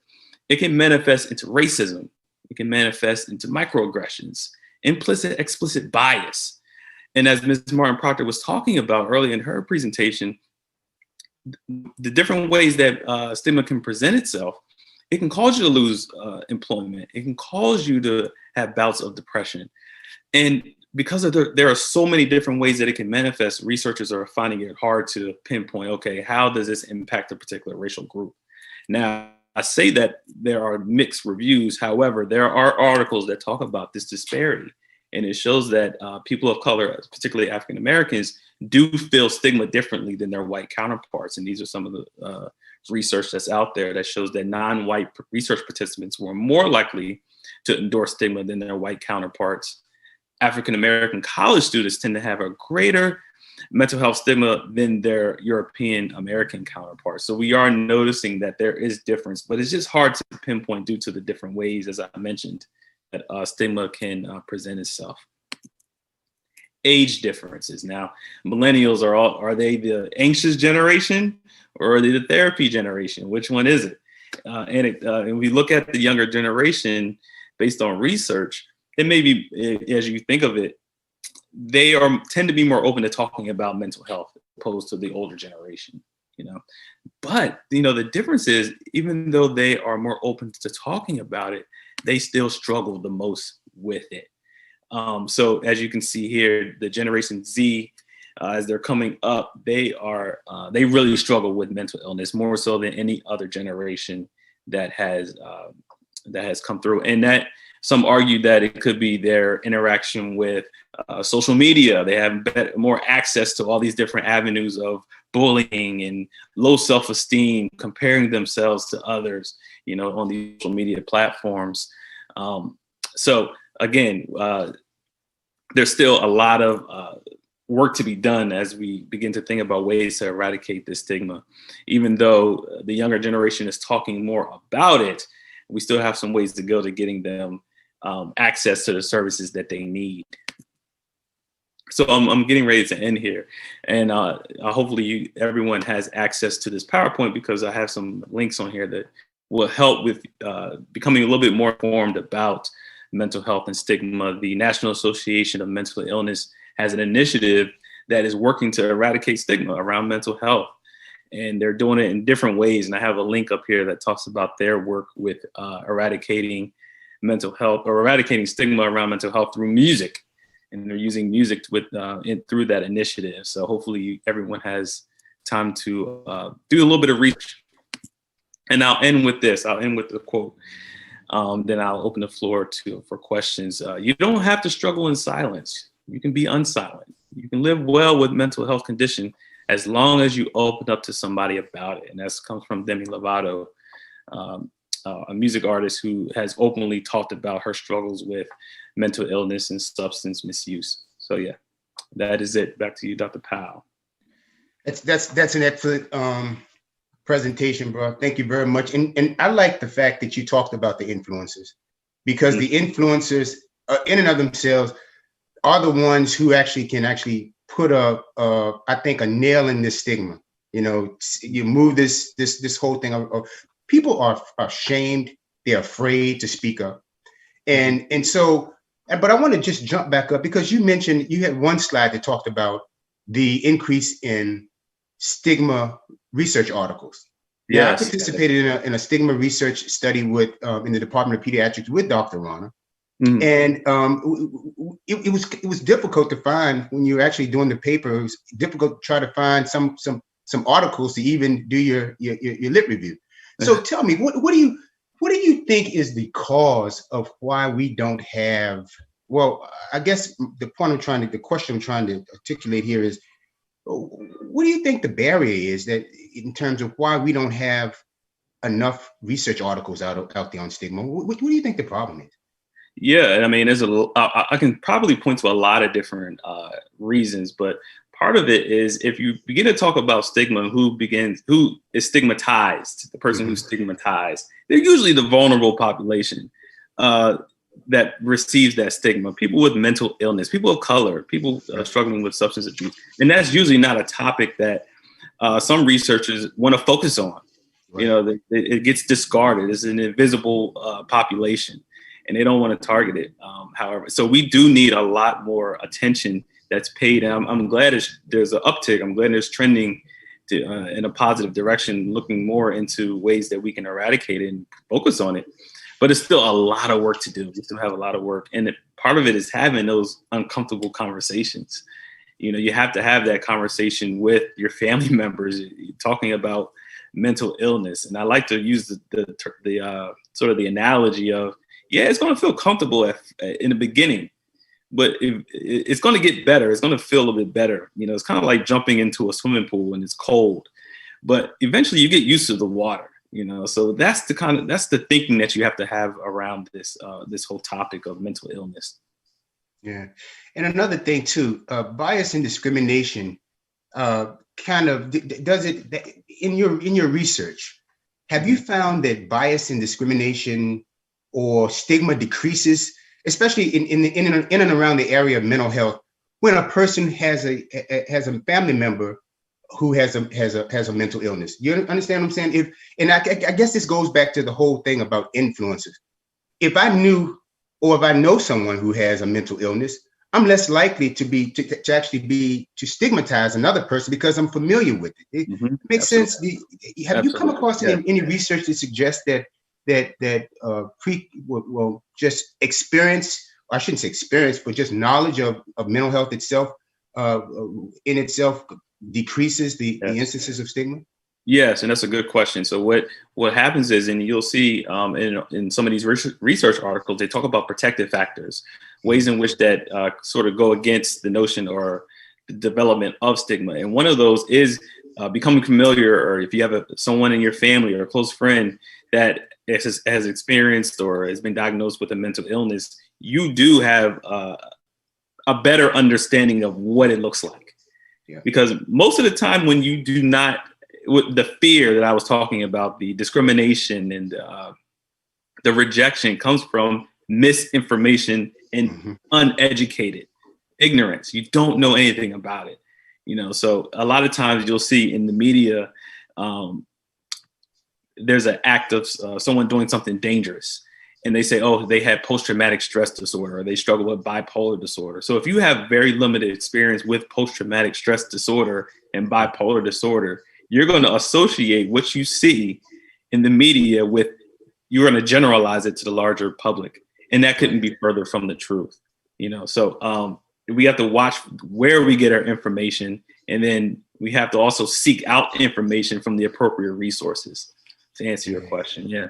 It can manifest into racism. It can manifest into microaggressions, implicit, explicit bias. And as Ms. Martin Proctor was talking about earlier in her presentation, the different ways that stigma can present itself, it can cause you to lose employment. It can cause you to have bouts of depression. And because there are so many different ways that it can manifest, researchers are finding it hard to pinpoint, okay, how does this impact a particular racial group? Now, I say that there are mixed reviews. However, there are articles that talk about this disparity. And it shows that people of color, particularly African Americans, do feel stigma differently than their white counterparts. And these are some of the research that's out there that shows that non-white research participants were more likely to endure stigma than their white counterparts. African American college students tend to have a greater mental health stigma than their European American counterparts. So we are noticing that there is difference, but it's just hard to pinpoint due to the different ways, as I mentioned, that stigma can present itself. Age differences. Now, millennials are they the anxious generation or are they the therapy generation? Which one is it? And we look at the younger generation based on research, it may be, as you think of it, they tend to be more open to talking about mental health opposed to the older generation, But, the difference is, even though they are more open to talking about it, they still struggle the most with it. So as you can see here, the Generation Z, as they're coming up, they really struggle with mental illness more so than any other generation that has come through. And that some argue that it could be their interaction with social media. They have more access to all these different avenues of bullying and low self-esteem, comparing themselves to others, on these social media platforms. So again, there's still a lot of work to be done as we begin to think about ways to eradicate this stigma. Even though the younger generation is talking more about it, we still have some ways to go to getting them access to the services that they need. So I'm getting ready to end here, and hopefully everyone has access to this PowerPoint, because I have some links on here that will help with becoming a little bit more informed about mental health and stigma. The National Association of Mental Illness has an initiative that is working to eradicate stigma around mental health, and they're doing it in different ways. And I have a link up here that talks about their work with eradicating mental health, or eradicating stigma around mental health through music. And they're using music through that initiative. So hopefully everyone has time to do a little bit of research. And I'll end with this. I'll end with a quote. Then I'll open the floor for questions. You don't have to struggle in silence. You can be unsilent. You can live well with mental health condition as long as you open up to somebody about it. And that comes from Demi Lovato, a music artist who has openly talked about her struggles with mental illness and substance misuse. So yeah, that is it. Back to you, Dr. Powell. That's an excellent presentation, bro. Thank you very much. And I like the fact that you talked about the influencers, because the influencers in and of themselves are the ones who can put I think a nail in this stigma. You move this whole thing of people are ashamed, they're afraid to speak up. And so, but I want to just jump back up, because you mentioned, you had one slide that talked about the increase in stigma research articles. Yeah, I participated in a stigma research study with in the Department of Pediatrics with Dr. Rana. Mm-hmm. And it was difficult to find, when you're actually doing the paper, it was difficult to try to find some articles to even do your lit review. So tell me, what do you think is the cause of why we don't have? Well, I guess the question I'm trying to articulate here is, what do you think the barrier is, that in terms of why we don't have enough research articles out there on stigma? What do you think the problem is? Yeah, I mean, I can probably point to a lot of different reasons, but part of it is, if you begin to talk about stigma, who is stigmatized, the person who's stigmatized, they're usually the vulnerable population that receives that stigma. People with mental illness, people of color, people struggling with substance abuse. And that's usually not a topic that some researchers want to focus on. Right. It gets discarded. It's an invisible population, and they don't want to target it. However, so we do need a lot more attention that's paid. And I'm glad there's an uptick. I'm glad it's trending in a positive direction, looking more into ways that we can eradicate it and focus on it. But it's still a lot of work to do. We still have a lot of work. And part of it is having those uncomfortable conversations. You know, you have to have that conversation with your family members, talking about mental illness. And I like to use the sort of the analogy of, yeah, it's going to feel comfortable in the beginning, but it's going to get better. It's going to feel a little bit better. You know, it's kind of like jumping into a swimming pool when it's cold, but eventually you get used to the water, you know? So that's the thinking that you have to have around this whole topic of mental illness. Yeah. And another thing too, bias and discrimination, kind of does it in your research. Have you found that bias and discrimination or stigma decreases, especially in and around the area of mental health, when a person has a family member who has a mental illness? You understand what I'm saying? I guess this goes back to the whole thing about influences. If I know someone who has a mental illness, I'm less likely to stigmatize another person because I'm familiar with it. It makes sense. Have you come across any research that suggests that just experience, I shouldn't say experience, but just knowledge of mental health itself in itself decreases the instances of stigma? Yes, and that's a good question. So what happens is, and you'll see in some of these research articles, they talk about protective factors, ways in which that sort of go against the notion or the development of stigma. And one of those is becoming familiar, or if you have someone in your family or a close friend that has experienced or has been diagnosed with a mental illness, you do have a better understanding of what it looks like. Yeah. Because most of the time when you do not, with the fear that I was talking about, the discrimination and the rejection comes from misinformation and uneducated ignorance. You don't know anything about it, you know. So a lot of times you'll see in the media, there's an act of someone doing something dangerous, and they say, oh, they had post-traumatic stress disorder, or they struggle with bipolar disorder. So if you have very limited experience with post-traumatic stress disorder and bipolar disorder, you're going to associate what you see in the media with, you're going to generalize it to the larger public. And that couldn't be further from the truth, you know? So we have to watch where we get our information. And then we have to also seek out information from the appropriate resources to answer your question. Yeah.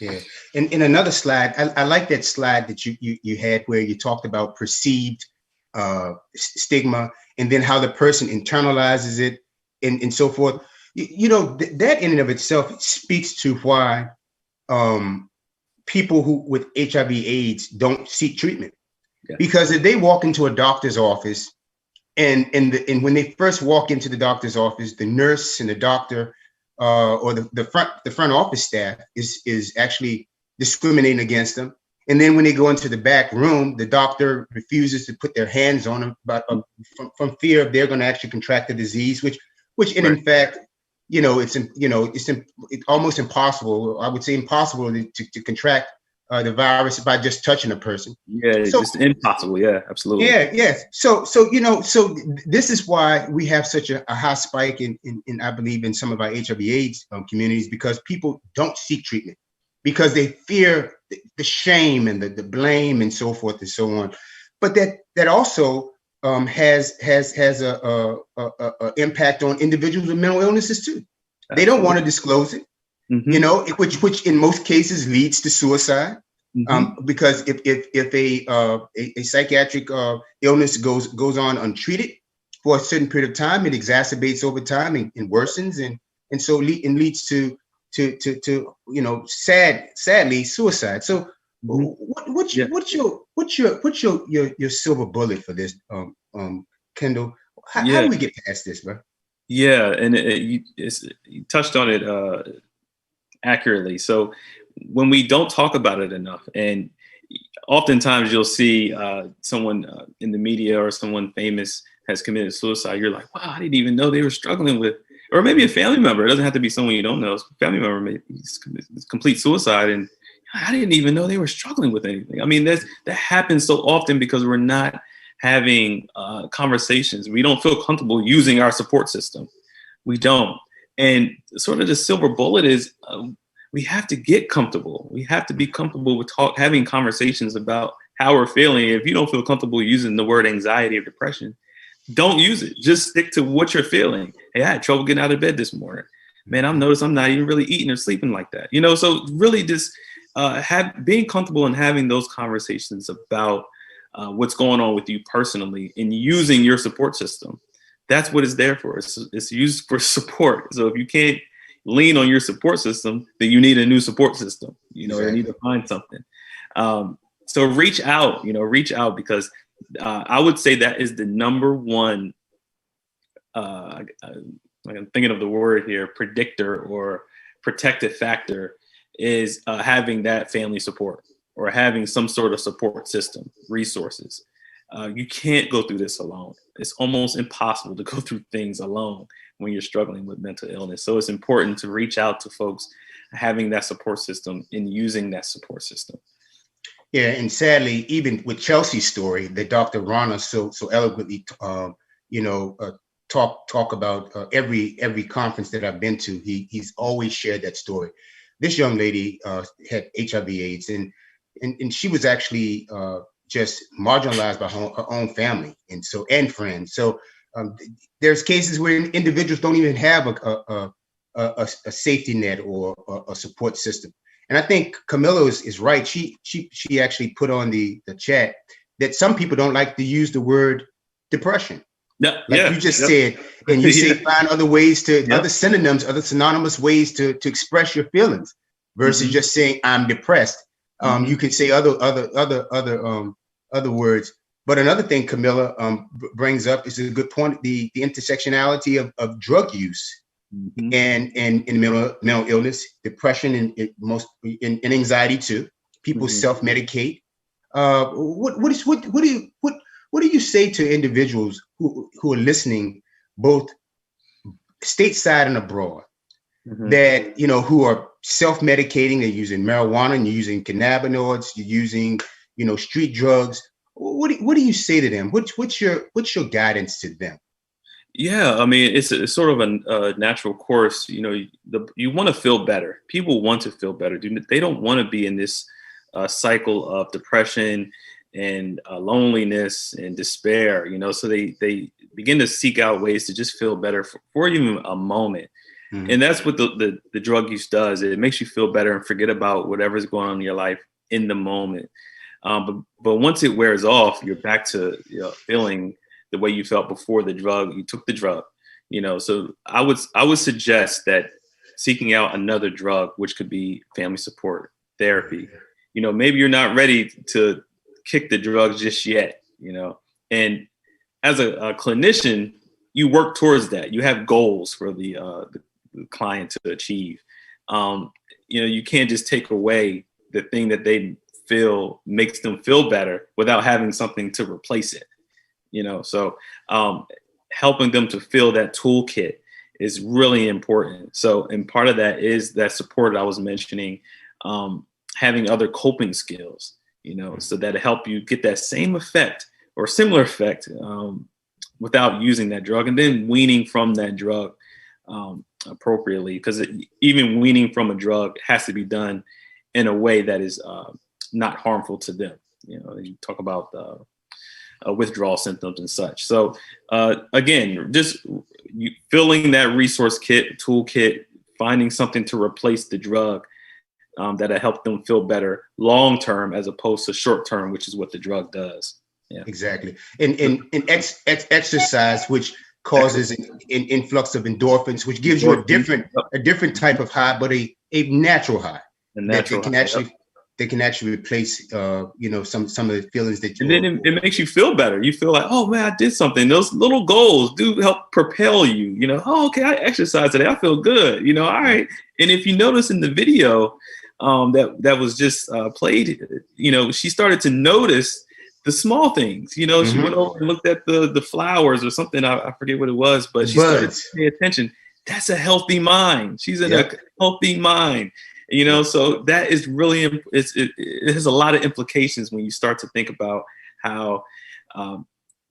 Yeah. And in another slide, I like that slide that you had where you talked about perceived stigma and then how the person internalizes it and so forth. You know, that in and of itself speaks to why people who with HIV/AIDS don't seek treatment. Yeah. Because if they walk into a doctor's office and when they first walk into the doctor's office, the nurse and the doctor or the front office staff is actually discriminating against them. And then when they go into the back room, the doctor refuses to put their hands on them from fear of they're going to actually contract the disease, which in fact, it's almost impossible. I would say impossible to contract the virus by just touching a person. Yeah, it's just impossible. Yeah, absolutely. Yeah, yes. So this is why we have such a high spike in I believe in some of our HIV/AIDS communities, because people don't seek treatment because they fear the shame and the blame and so forth and so on. But that also has a impact on individuals with mental illnesses too. Absolutely. They don't want to disclose it, which in most cases leads to suicide. Because if a psychiatric illness goes on untreated for a certain period of time, it exacerbates over time and worsens and so leads to sadly suicide. So what's your silver bullet for this, Kendall? How do we get past this, bro? Yeah, and you touched on it accurately. So when we don't talk about it enough, and oftentimes you'll see someone in the media or someone famous has committed suicide, you're like, wow, I didn't even know they were struggling with, or maybe a family member. It doesn't have to be someone you don't know. A family member may complete suicide, and I didn't even know they were struggling with anything. I mean, that happens so often because we're not having conversations. We don't feel comfortable using our support system. We don't. And sort of the silver bullet is we have to get comfortable. We have to be comfortable with having conversations about how we're feeling. If you don't feel comfortable using the word anxiety or depression, don't use it. Just stick to what you're feeling. Hey, I had trouble getting out of bed this morning. Man, I've noticed I'm not even really eating or sleeping like that. So really just being comfortable and having those conversations about what's going on with you personally and using your support system. That's what it's there for. It's used for support. So if you can't lean on your support system, then you need a new support system. Exactly. You need to find something. So reach out, because I would say that is the number one, I'm thinking of the word here, predictor or protective factor is having that family support or having some sort of support system, resources. You can't go through this alone. It's almost impossible to go through things alone when you're struggling with mental illness. So it's important to reach out to folks having that support system and using that support system. Yeah, and sadly, even with Chelsea's story that Dr. Rana so eloquently, talk about every conference that I've been to, he's always shared that story. This young lady had HIV/AIDS, and she was actually just marginalized by her own family and friends. So there's cases where individuals don't even have a safety net or a support system. And I think Camilla is right. She actually put on the chat that some people don't like to use the word depression. You just said, and you say find other ways other synonyms, other synonymous ways to express your feelings versus just saying I'm depressed. You can say other words. But another thing Camilla brings up is a good point: the intersectionality of drug use. And mental illness, depression, and anxiety too. People self-medicate. What do you say to individuals who are listening, both stateside and abroad, that who are self-medicating? They're using marijuana, and you're using cannabinoids, you're using street drugs. What do you say to them? What's your guidance to them? Yeah, I mean, it's sort of a natural course. You want to feel better. People want to feel better. They don't want to be in this cycle of depression and loneliness and despair. So they begin to seek out ways to just feel better for even a moment. And that's what the drug use does. It makes you feel better and forget about whatever's going on in your life in the moment. But once it wears off, you're back to feeling the way you felt before you took the drug, So I would suggest that seeking out another drug, which could be family support, therapy. Maybe you're not ready to kick the drugs just yet. And as a clinician, you work towards that. You have goals for the client to achieve. You can't just take away the thing that they feel makes them feel better without having something to replace it. So helping them to fill that toolkit is really important. So, and part of that is that support I was mentioning, having other coping skills, so that help you get that same effect or similar effect without using that drug, and then weaning from that drug appropriately, because even weaning from a drug has to be done in a way that is not harmful to them. You talk about withdrawal symptoms and such. So again, just filling that resource toolkit, finding something to replace the drug that'll help them feel better long term as opposed to short term, which is what the drug does. Yeah, exactly. And exercise, which causes an influx of endorphins, which gives you a different type of high, but a natural high. They can actually replace, some of the feelings that you. And then it makes you feel better. You feel like, oh man, I did something. Those little goals do help propel you. Oh, okay, I exercised today. I feel good. All right. And if you notice in the video that was just played, she started to notice the small things. She went over and looked at the flowers or something. I forget what it was, but she started to pay attention. That's a healthy mind. She's in a healthy mind. So that is really, it has a lot of implications when you start to think about how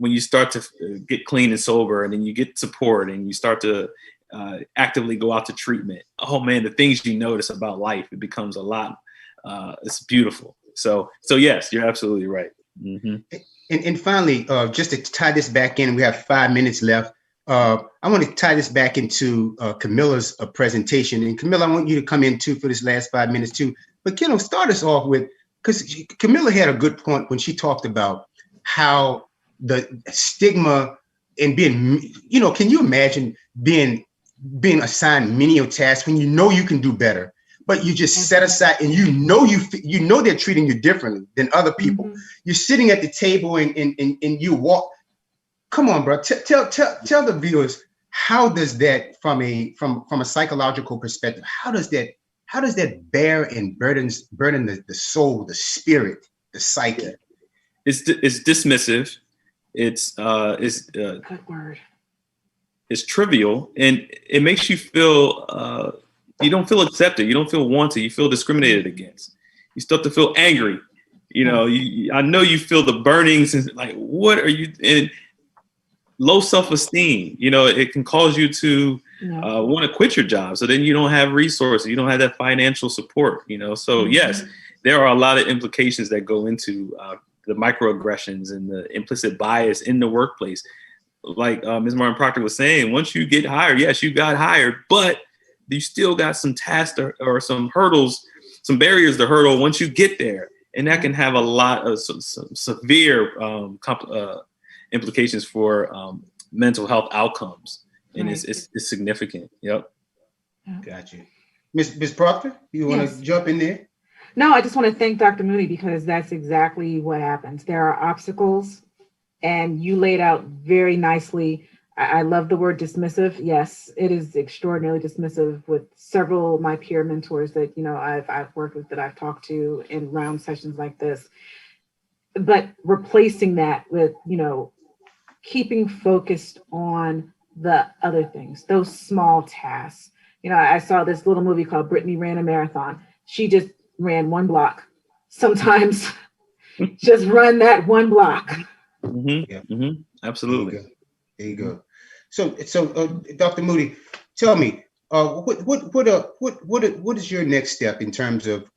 when you start to get clean and sober, and then you get support, and you start to actively go out to treatment, oh man, the things you notice about life, it becomes a lot. It's beautiful. So yes, you're absolutely right. Mm-hmm. And finally, just to tie this back in, we have 5 minutes left. I want to tie this back into Camilla's presentation. And Camilla, I want you to come in too for this last 5 minutes too. But start us off with, because Camilla had a good point when she talked about how the stigma and being, can you imagine being assigned menial tasks when you can do better, but you just set aside and you know they're treating you differently than other people. Mm-hmm. You're sitting at the table and you walk. Come on, bro. Tell the viewers, how does that from a psychological perspective, how does that bear and burden the soul, the spirit, the psyche? It's dismissive. It's good word. It's trivial, and it makes you feel you don't feel accepted. You don't feel wanted. You feel discriminated against. You start to feel angry. I know you feel the burnings and like, what are you? And low self-esteem. It can cause you to want to quit your job. So then you don't have resources. You don't have that financial support. So yes, there are a lot of implications that go into the microaggressions and the implicit bias in the workplace. Like Ms. Martin Proctor was saying, once you get hired, yes, you got hired, but you still got some tasks or some hurdles, some barriers to hurdle once you get there. And that can have a lot of some severe implications for mental health outcomes. And it's significant. Yep. Got you. Ms. Proctor, you want to jump in there? No, I just want to thank Dr. Moody, because that's exactly what happens. There are obstacles, and you laid out very nicely. I love the word dismissive. Yes, it is extraordinarily dismissive with several of my peer mentors that, I've worked with, that I've talked to in round sessions like this. But replacing that with, keeping focused on the other things, those small tasks. I saw this little movie called Brittany Ran a Marathon. She just ran 1 block. Sometimes just run that 1 block. Mm-hmm. Yeah. Mm-hmm. Absolutely. There you go. So, Dr. Moody, tell me, what is your next step in terms of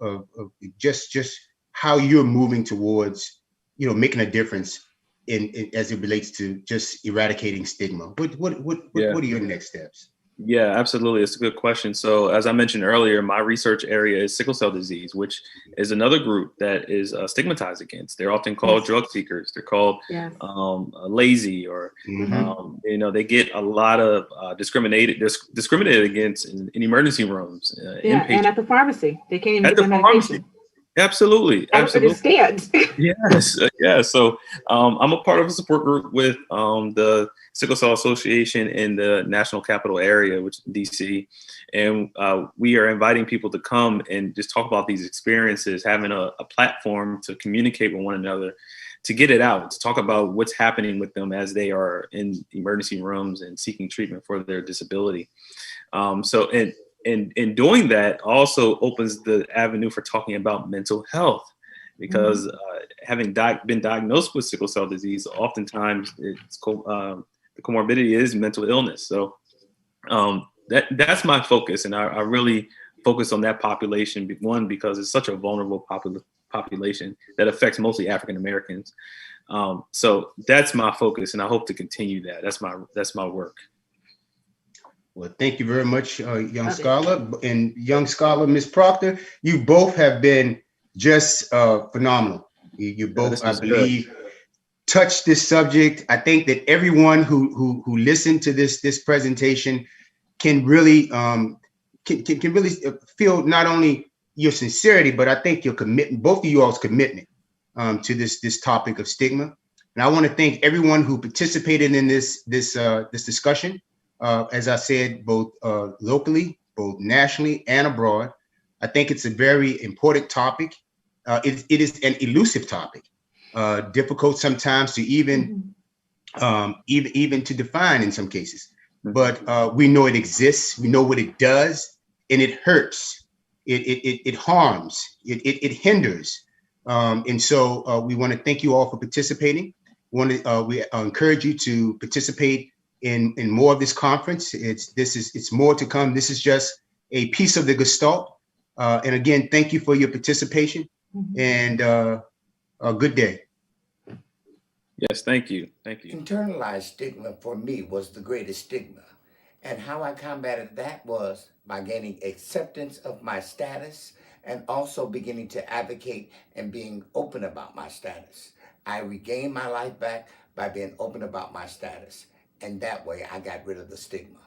just how you're moving towards, making a difference in as it relates to just eradicating stigma? What are your next steps? Yeah, absolutely. It's a good question. So as I mentioned earlier, my research area is sickle cell disease, which is another group that is stigmatized against. They're often called drug seekers. They're called lazy, or, they get a lot of discriminated against in emergency rooms. And at the pharmacy. They can't even get their medication. Absolutely. I understand. Yes. Yeah. So I'm a part of a support group with the Sickle Cell Association in the National Capital Area, which is DC. And we are inviting people to come and just talk about these experiences, having a platform to communicate with one another, to get it out, to talk about what's happening with them as they are in emergency rooms and seeking treatment for their disability. And doing that also opens the avenue for talking about mental health, because having been diagnosed with sickle cell disease, oftentimes the comorbidity is mental illness. So that's my focus, and I really focus on that population. One, because it's such a vulnerable population that affects mostly African Americans. So that's my focus, and I hope to continue that. That's my work. Well, thank you very much, young scholar. And young scholar, Ms. Proctor, you both have been just phenomenal. You both, I believe, touched this subject. I think that everyone who listened to this presentation can really can really feel not only your sincerity, but I think your commitment, both of you all's commitment to this topic of stigma. And I want to thank everyone who participated in this discussion. As I said, both locally, both nationally and abroad. I think it's a very important topic. It is an elusive topic, difficult sometimes to even to define in some cases. But we know it exists. We know what it does, and it hurts. It harms. It hinders. And so we want to thank you all for participating. we encourage you to participate in more of this conference. It's more to come. This is just a piece of the gestalt. And again, thank you for your participation, and a good day. Yes, thank you. Thank you. Internalized stigma for me was the greatest stigma. And how I combated that was by gaining acceptance of my status and also beginning to advocate and being open about my status. I regained my life back by being open about my status. And that way I got rid of the stigma.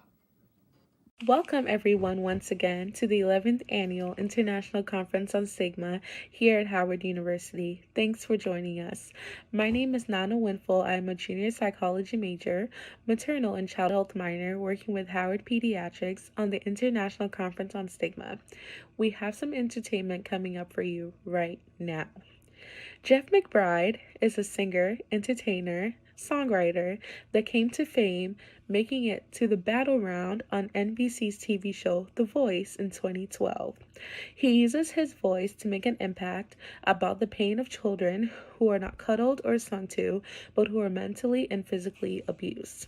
Welcome everyone once again to the 11th Annual International Conference on Stigma here at Howard University. Thanks for joining us. My name is Nana Winful. I'm a junior psychology major, maternal and child health minor working with Howard Pediatrics on the International Conference on Stigma. We have some entertainment coming up for you right now. Jeff McBride is a singer, entertainer, songwriter that came to fame making it to the battle round on NBC's TV show The Voice in 2012. He uses his voice to make an impact about the pain of children who are not cuddled or sung to, but who are mentally and physically abused.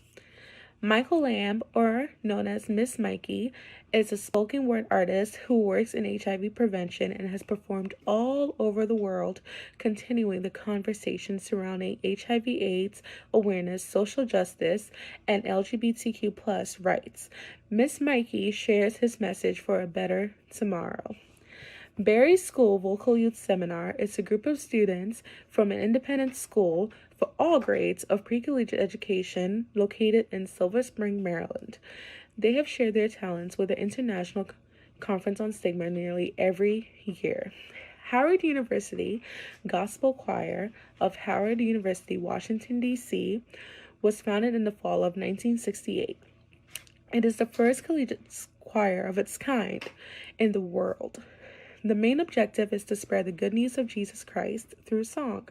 Michael Lamb, or known as Miss Mikey, is a spoken word artist who works in HIV prevention and has performed all over the world, continuing the conversation surrounding HIV/AIDS awareness, social justice, and LGBTQ+ rights. Miss Mikey shares his message for a better tomorrow. Berry School Vocal Youth Seminar is a group of students from an independent school for all grades of pre-collegiate education located in Silver Spring, Maryland. They have shared their talents with the International Conference on Stigma nearly every year. Howard University Gospel Choir of Howard University, Washington, D.C. was founded in the fall of 1968. It is the first collegiate choir of its kind in the world. The main objective is to spread the good news of Jesus Christ through song.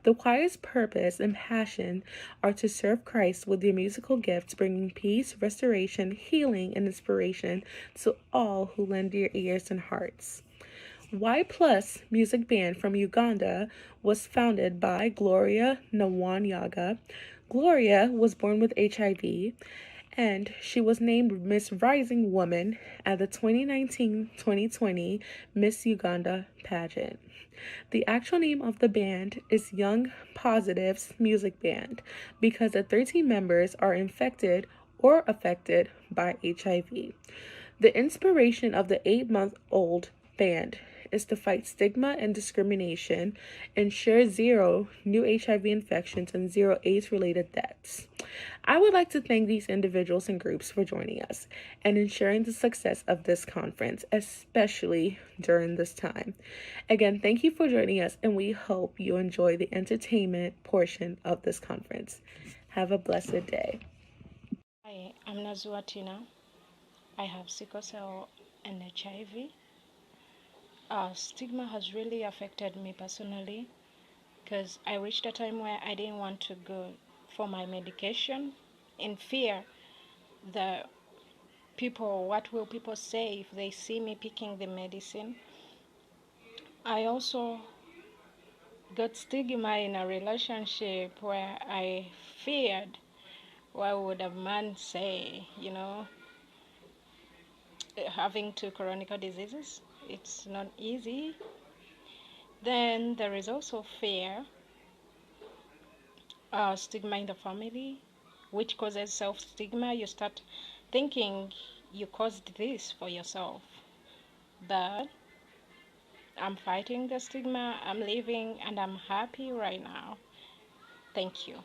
The choir's purpose and passion are to serve Christ with their musical gifts, bringing peace, restoration, healing, and inspiration to all who lend their ears and hearts. Y Plus Music Band from Uganda was founded by Gloria Nwanyaga. Gloria was born with HIV, and she was named Miss Rising Woman at the 2019-2020 Miss Uganda pageant. The actual name of the band is Young Positives Music Band because the 13 members are infected or affected by HIV. The inspiration of the 8-month-old band is to fight stigma and discrimination, ensure zero new HIV infections, and zero AIDS-related deaths. I would like to thank these individuals and groups for joining us and ensuring the success of this conference, especially during this time. Again, thank you for joining us, and we hope you enjoy the entertainment portion of this conference. Have a blessed day. Hi, I'm Nazua Tina. I have sickle cell and HIV. Stigma has really affected me personally because I reached a time where I didn't want to go for my medication in fear that what will people say if they see me picking the medicine. I also got stigma in a relationship where I feared what would a man say, having two chronic diseases. It's not easy. Then there is also fear, stigma in the family, which causes self-stigma. You start thinking you caused this for yourself. But I'm fighting the stigma, I'm living, and I'm happy right now. Thank you.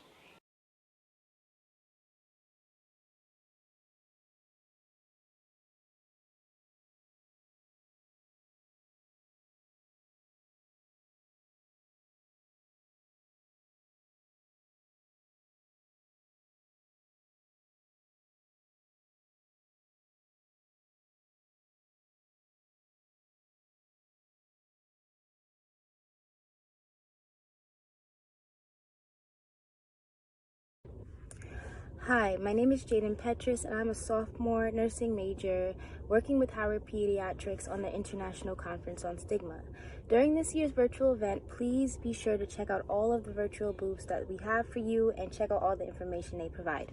Hi, my name is Jaden Petrus, and I'm a sophomore nursing major working with Howard Pediatrics on the International Conference on Stigma. During this year's virtual event, please be sure to check out all of the virtual booths that we have for you and check out all the information they provide.